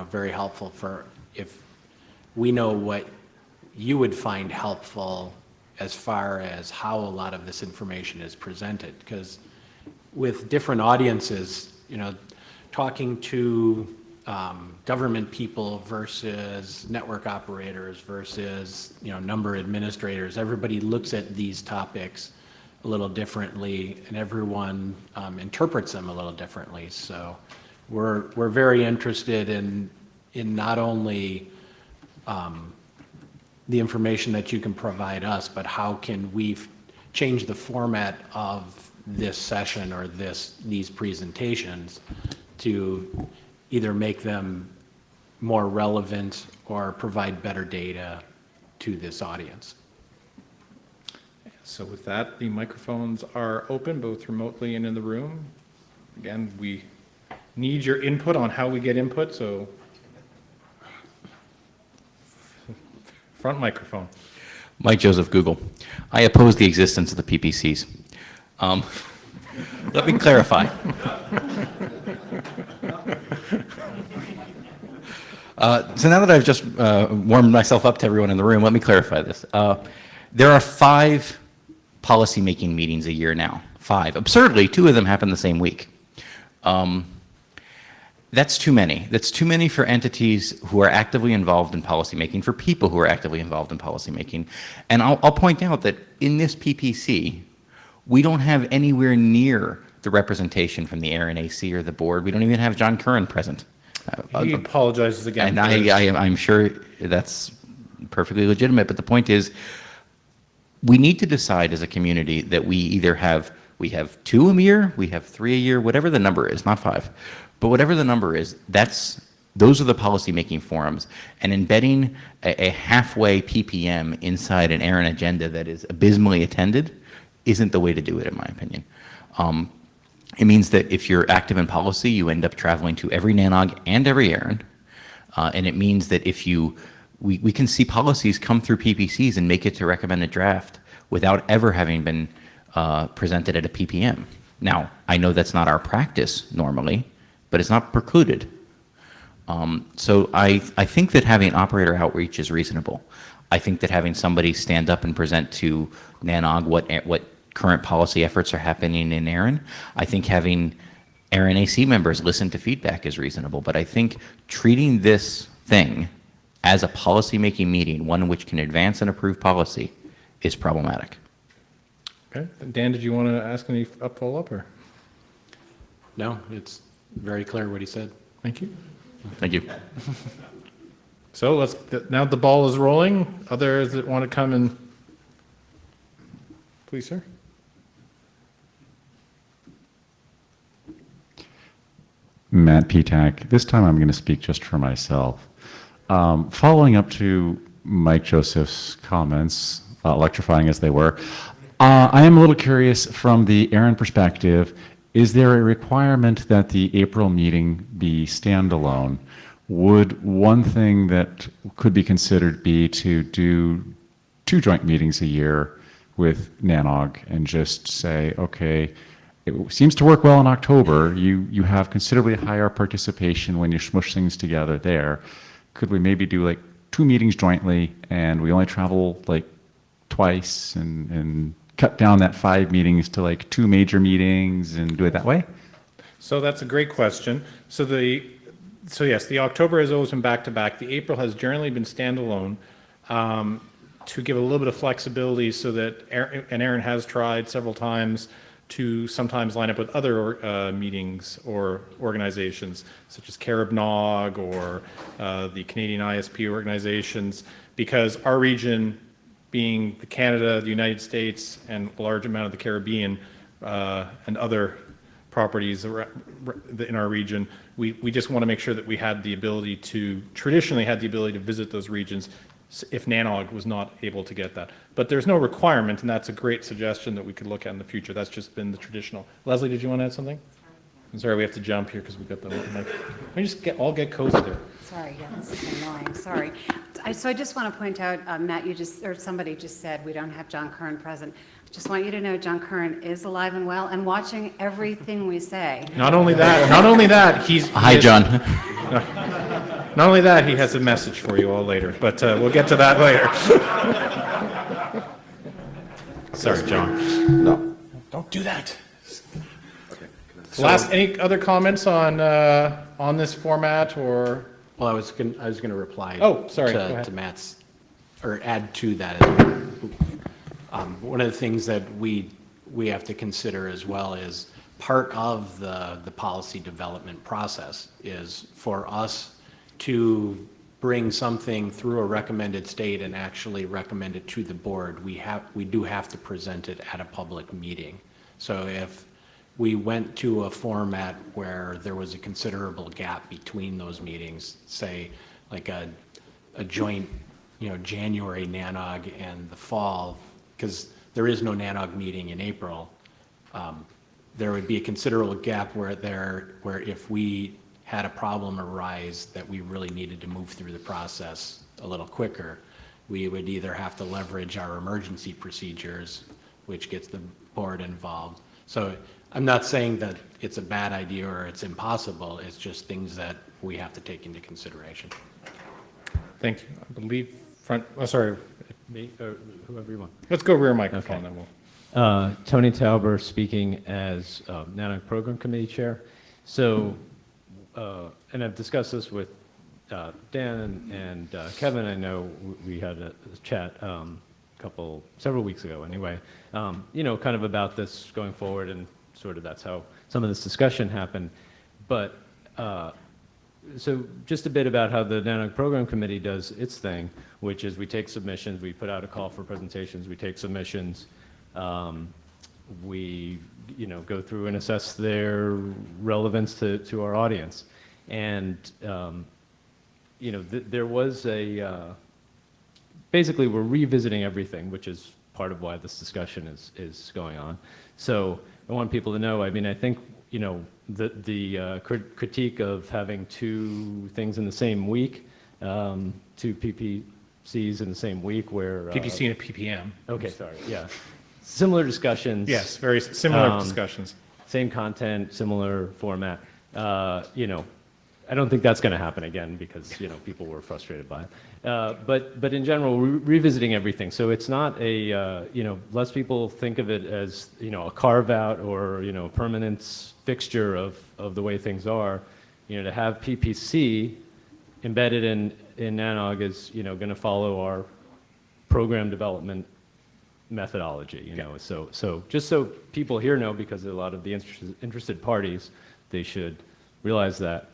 very helpful for if we know what you would find helpful as far as how a lot of this information is presented. Because with different audiences, talking to government people versus network operators versus, number administrators, everybody looks at these topics a little differently, and everyone interprets them a little differently. So we're very interested in not only the information that you can provide us, but how can we change the format of this session or these presentations to either make them more relevant or provide better data to this audience. So with that, the microphones are open, both remotely and in the room. Again, we need your input on how we get input, so front microphone. Mike Joseph, Google. I oppose the existence of the PPCs. Let me clarify. So now that I've just warmed myself up to everyone in the room, let me clarify this. There are 5 policymaking meetings a year now. 5. Absurdly, 2 of them happen the same week. That's too many. That's too many for entities who are actively involved in policymaking, for people who are actively involved in policymaking. And I'll point out that in this PPC, we don't have anywhere near the representation from the ARIN AC or the board. We don't even have John Curran present. He apologizes again. And I'm sure that's perfectly legitimate, but the point is, we need to decide as a community that we either have We have 2 a year, we have 3 a year, whatever the number is, not 5. But whatever the number is, those are the policymaking forums. And embedding a halfway PPM inside an ARIN agenda that is abysmally attended isn't the way to do it, in my opinion. It means that if you're active in policy, you end up traveling to every NANOG and every ARIN. And it means that if we can see policies come through PPCs and make it to recommended draft without ever having been presented at a PPM. Now, I know that's not our practice normally, but it's not precluded. So I think that having operator outreach is reasonable. I think that having somebody stand up and present to NANOG what current policy efforts are happening in ARIN, I think having ARIN AC members listen to feedback is reasonable. But I think treating this thing as a policy-making meeting, one which can advance and approve policy, is problematic. Okay. Dan, did you want to ask any follow-up, or? No, it's very clear what he said. Thank you. Thank you. So now the ball is rolling. Others that want to come and, please, sir. Matt Petak. This time I'm going to speak just for myself. Following up to Mike Joseph's comments, electrifying as they were, I am a little curious from the ARIN perspective, is there a requirement that the April meeting be standalone? Would one thing that could be considered be to do 2 joint meetings a year with NANOG and just say, okay, it seems to work well in October. You have considerably higher participation when you smush things together there. Could we maybe do like 2 meetings jointly and we only travel like twice and cut down that 5 meetings to like 2 major meetings and do it that way? So that's a great question. So yes, the October has always been back-to-back. The April has generally been standalone to give a little bit of flexibility so that, and ARIN has tried several times to sometimes line up with other meetings or organizations, such as CARIB-NOG or the Canadian ISP organizations, because our region, being Canada, the United States, and a large amount of the Caribbean and other properties in our region, we just want to make sure that we had the ability to, traditionally had the ability to visit those regions if NANOG was not able to get that. But there's no requirement, and that's a great suggestion that we could look at in the future. That's just been the traditional. Leslie, did you want to add something? I'm sorry, we have to jump here because we've got the mic. We just all get cozy there. Sorry, yeah, this is annoying, sorry. So I just want to point out, Matt, somebody just said we don't have John Curran present. I just want you to know John Curran is alive and well and watching everything we say. Not only that, he's... Hi, John. Not only that, he has a message for you all later, but we'll get to that later. Sorry, John. No. Don't do that. So- Any other comments on this format, or? Well, I was going to reply. Oh, sorry, go ahead. To Matt's, or add to that. One of the things that we have to consider as well is part of the policy development process is for us to bring something through a recommended state and actually recommend it to the board. We do have to present it at a public meeting. So if we went to a format where there was a considerable gap between those meetings, say like a joint, January NANOG and the fall, because there is no NANOG meeting in April, there would be a considerable gap where if we had a problem arise that we really needed to move through the process a little quicker, we would either have to leverage our emergency procedures, which gets the board involved. So I'm not saying that it's a bad idea or it's impossible, it's just things that we have to take into consideration. Thank you. I believe Me, or whoever you want. Let's go rear microphone, Okay. then we'll. Tony Tauber speaking as NANOG Program Committee Chair. So, and I've discussed this with Dan and Kevin. I know we had a chat several weeks ago anyway, kind of about this going forward, and sort of that's how some of this discussion happened. But so just a bit about how the NANOG Program Committee does its thing, which is we take submissions, we put out a call for presentations, we take submissions, we go through and assess their relevance to our audience. And, there was basically, we're revisiting everything, which is part of why this discussion is going on. So I want people to know, I mean, I think, the critique of having two things in the same week, two PPCs in the same week where... PPC and a PPM. Okay, sorry, yeah. Similar discussions. Yes, very similar discussions. Same content, similar format. I don't think that's going to happen again because, people were frustrated by it. But in general, we're revisiting everything. So it's not a, less people think of it as, a carve out or, permanent fixture of the way things are. To have PPC embedded in NANOG is, going to follow our program development methodology, So just so people here know, because a lot of the interested parties, they should realize that.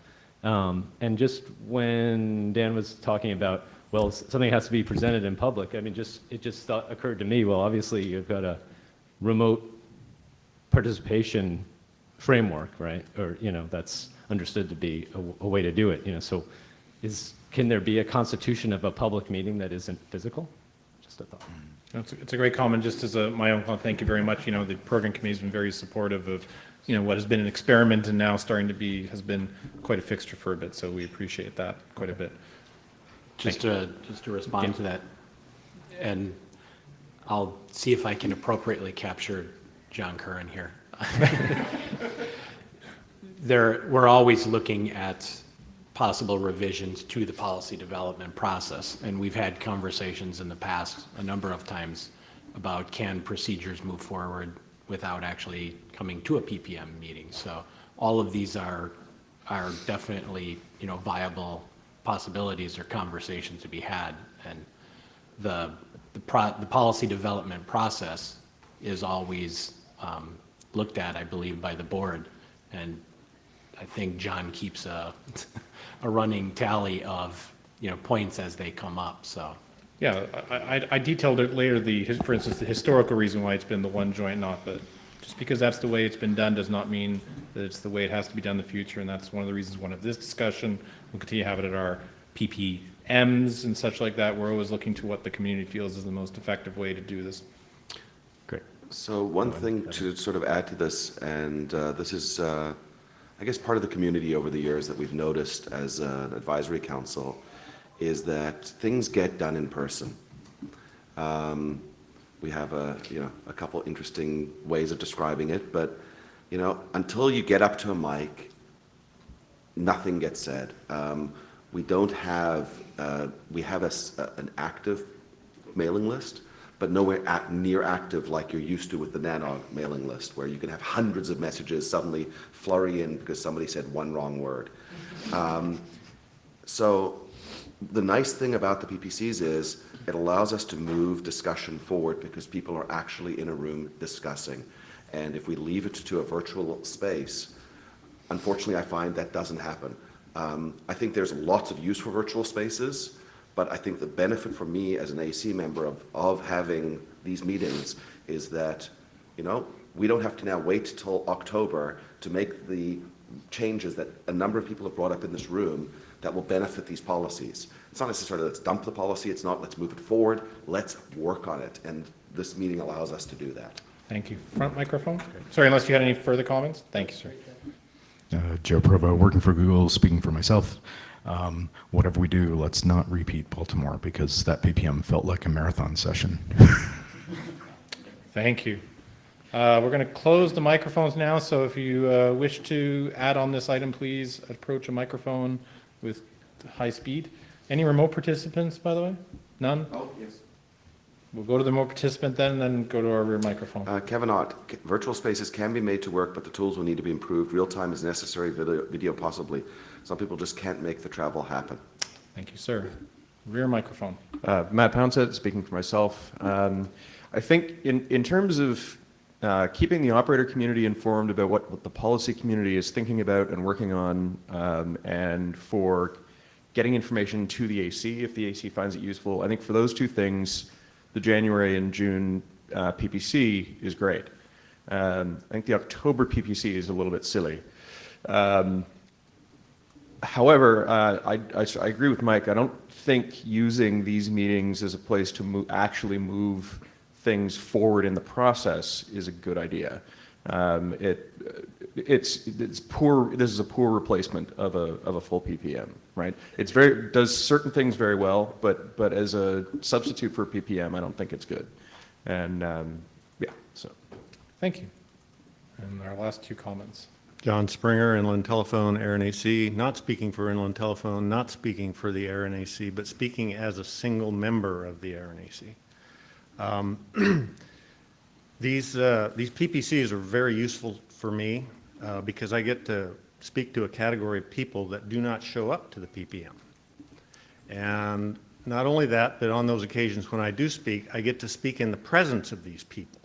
And just when Dan was talking about, well, something has to be presented in public, I mean, it just occurred to me, well, obviously you've got a remote participation framework, right? Or, that's understood to be a way to do it, So can there be a constitution of a public meeting that isn't physical? Just a thought. It's a great comment. Just as my own comment, thank you very much. The program committee has been very supportive of, what has been an experiment and now starting to has been quite a fixture for a bit. So we appreciate that quite a bit. Just to respond to that, and I'll see if I can appropriately capture John Curran here. We're always looking at possible revisions to the policy development process, and we've had conversations in the past a number of times about can procedures move forward without actually coming to a PPM meeting. So all of these are definitely, viable possibilities or conversations to be had. And the policy development process is always looked at, I believe, by the board. And I think John keeps a running tally of, points as they come up, so. Yeah, I detailed it later, for instance, the historical reason why it's been the one joint knot, but just because that's the way it's been done does not mean that it's the way it has to be done in the future, and that's one of the reasons, one of this discussion, we'll continue to have it at our PPMs and such like that. We're always looking to what the community feels is the most effective way to do this. Great. So one thing to sort of add to this, and this is, I guess, part of the community over the years that we've noticed as an advisory council, is that things get done in person. We have a couple interesting ways of describing it, but until you get up to a mic, nothing gets said. We don't have we have an active mailing list, but nowhere near active like you're used to with the NANOG mailing list, where you can have hundreds of messages suddenly flurry in because somebody said one wrong word. So the nice thing about the PPCs is it allows us to move discussion forward because people are actually in a room discussing. And if we leave it to a virtual space, unfortunately, I find that doesn't happen. I think there's lots of use for virtual spaces, but I think the benefit for me as an AC member of having these meetings is that, we don't have to now wait till October to make the changes that a number of people have brought up in this room that will benefit these policies. It's not necessarily let's dump the policy, it's not let's move it forward, let's work on it. And this meeting allows us to do that. Thank you. Front microphone? Sorry, unless you had any further comments? Thank you, sir. Joe Provo, working for Google, speaking for myself. Whatever we do, let's not repeat Baltimore because that PPM felt like a marathon session. Thank you. We're going to close the microphones now, so if you wish to add on this item, please approach a microphone with high speed. Any remote participants, by the way? None? Oh, yes. We'll go to the remote participant then, and then go to our rear microphone. Kevin Ott, virtual spaces can be made to work, but the tools will need to be improved. Real time is necessary, video possibly. Some people just can't make the travel happen. Thank you, sir. Rear microphone. Matt Poundset, speaking for myself. I think in terms of keeping the operator community informed about what the policy community is thinking about and working on, and for getting information to the AC if the AC finds it useful, I think for those two things, the January and June PPC is great. I think the October PPC is a little bit silly. However, I agree with Mike. I don't think using these meetings as a place to actually move things forward in the process is a good idea. It's poor. This is a poor replacement of a full PPM, right? Does certain things very well, but as a substitute for PPM, I don't think it's good. And yeah, so. Thank you. And our last two comments. John Springer, Inland Telephone, ARIN AC, not speaking for Inland Telephone, not speaking for the ARIN AC, but speaking as a single member of the ARIN AC. These PPCs are very useful for me because I get to speak to a category of people that do not show up to the PPM. And not only that, but on those occasions when I do speak, I get to speak in the presence of these people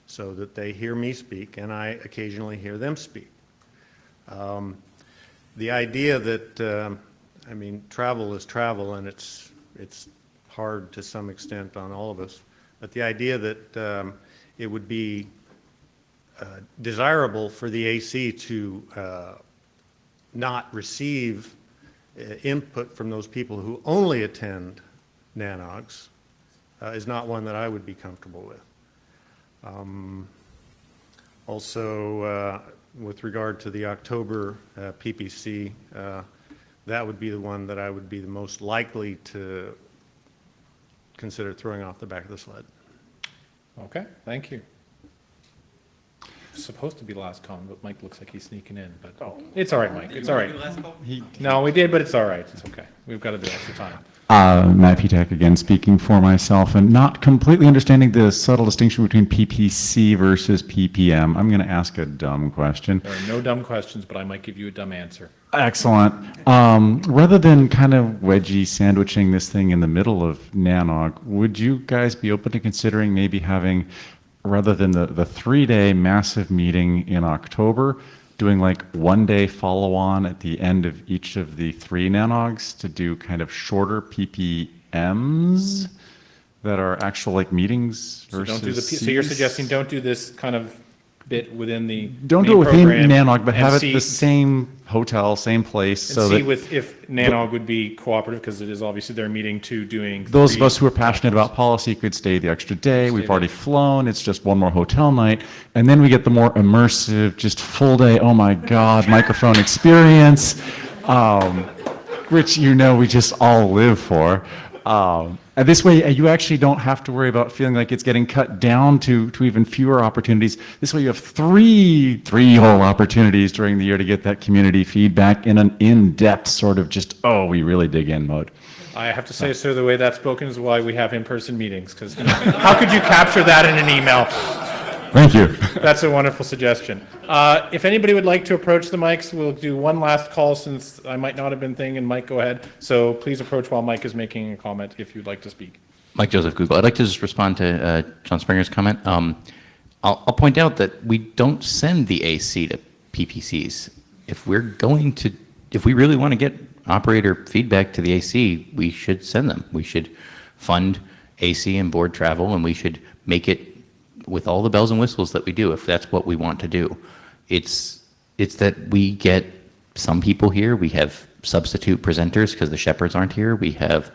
so that they hear me speak and I occasionally hear them speak. The idea that, I mean, travel is travel and it's hard to some extent on all of us, but the idea that it would be desirable for the AC to not receive input from those people who only attend NANOGs is not one that I would be comfortable with. Also, with regard to the October PPC, that would be the one that I would be the most likely to consider throwing off the back of the sled. Okay, thank you. Supposed to be last comment, but Mike looks like he's sneaking in, but it's all right, Mike, it's all right. No, we did, but it's all right, it's okay. We've got to do extra time. Matt Pitek again, speaking for myself and not completely understanding the subtle distinction between PPC versus PPM. I'm going to ask a dumb question. There are no dumb questions, but I might give you a dumb answer. Excellent. Rather than kind of wedgie sandwiching this thing in the middle of NANOG, would you guys be open to considering maybe having, rather than the 3-day massive meeting in October, doing like 1-day follow-on at the end of each of the 3 NANOGs to do kind of shorter PPMs that are actual like meetings So versus don't do the, so you're Cs? suggesting don't do this kind of bit within the Don't do main it within program NANOG, but and have it see- the same hotel, same place, And so see that with, if NANOG would be cooperative, because it is obviously their meeting to doing. those of 3 us who are passionate about policy could stay the extra day. We've already flown. It's just one more hotel night. And then we get the more immersive, just full day, oh my God, microphone experience, which you know we just all live for. And this way, you actually don't have to worry about feeling like it's getting cut down to even fewer opportunities. This way you have three whole opportunities during the year to get that community feedback in an in-depth sort of just, oh, we really dig in mode. I have to say, sir, the way that's spoken is why we have in-person meetings, because how could you capture that in an email? Thank you. That's a wonderful suggestion. If anybody would like to approach the mics, we'll do one last call since I might not have been thinking. Mike, go ahead. So please approach while Mike is making a comment if you'd like to speak. Mike Joseph, Google. I'd like to just respond to John Springer's comment. I'll point out that we don't send the AC to PPCs. If we really want to get operator feedback to the AC, we should send them. We should fund AC and board travel, and we should make it with all the bells and whistles that we do, if that's what we want to do. It's that we get some people here. We have substitute presenters because the shepherds aren't here. We have,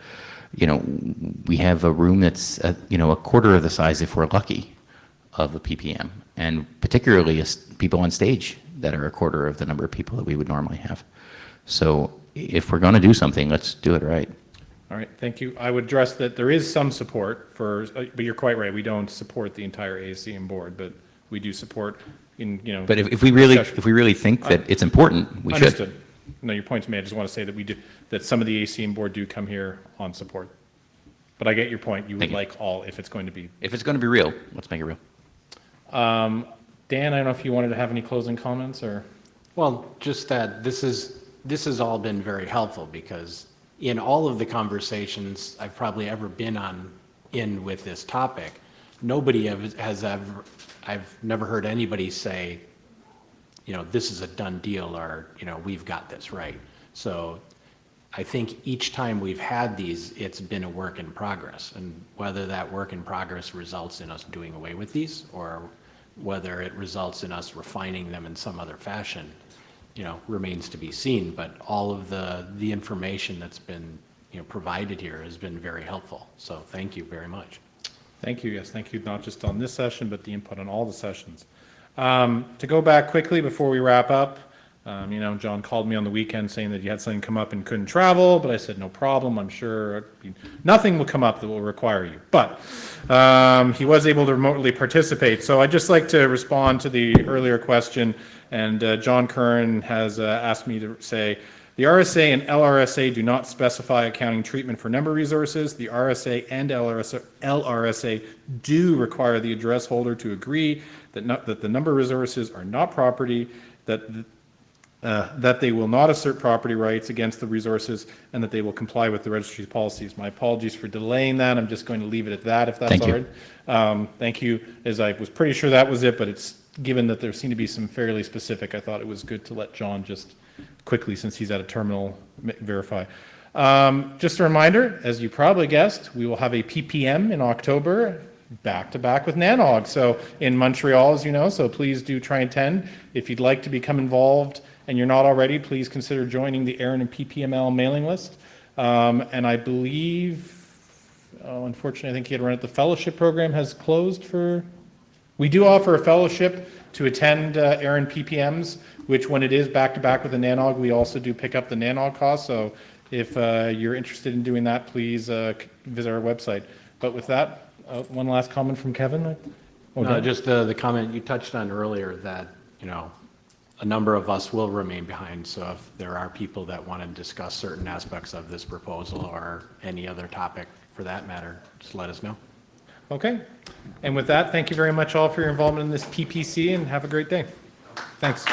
we have a room that's, a quarter of the size, if we're lucky, of a PPM, and particularly people on stage that are a quarter of the number of people that we would normally have. So if we're going to do something, let's do it right. All right, thank you. I would address that there is some support for, but you're quite right, we don't support the entire AC and board, but we do support in, But if we really discussion. think that it's important, we should. Understood. No, your point's made. I just want to say that that some of the AC and board do come here on support. But I get your point. You would like all, if it's going to be. If it's going to be real, let's make it real. Dan, I don't know if you wanted to have any closing comments or? Well, just that this has all been very helpful, because in all of the conversations I've probably ever been in with this topic, nobody I've never heard anybody say, this is a done deal, or, we've got this right. So I think each time we've had these, it's been a work in progress, and whether that work in progress results in us doing away with these or Whether it results in us refining them in some other fashion, remains to be seen. But all of the information that's been, provided here has been very helpful. So thank you very much. Thank you. Yes, thank you, not just on this session, but the input on all the sessions. To go back quickly before we wrap up, John called me on the weekend saying that he had something come up and couldn't travel, but I said, no problem. I'm sure nothing will come up that will require you. But he was able to remotely participate. So I'd just like to respond to the earlier question. And John Curran has asked me to say, the RSA and LRSA do not specify accounting treatment for number resources. The RSA and LRSA do require the address holder to agree that the number resources are not property, that they will not assert property rights against the resources, and that they will comply with the registry's policies. My apologies for delaying that. I'm just going to leave it at that, if that's Thank all you. right. Thank you, as I was pretty sure that was it, but it's given that there seemed to be some fairly specific, I thought it was good to let John just quickly, since he's at a terminal, verify. Just a reminder, as you probably guessed, we will have a PPM in October, back to back with NANOG. So in Montreal, as you know, so please do try and attend. If you'd like to become involved and you're not already, please consider joining the ARIN and PPML mailing list. And I believe, unfortunately, I think he had run it, the fellowship program has closed for, we do offer a fellowship to attend ARIN PPMs, which when it is back to back with the NANOG, we also do pick up the NANOG cost. So if you're interested in doing that, please visit our website. But with that, one last comment from Kevin. No, just the comment you touched on earlier that, a number of us will remain behind. So if there are people that want to discuss certain aspects of this proposal or any other topic for that matter, just let us know. Okay. And with that, thank you very much all for your involvement in this PPC, and have a great day. Thanks.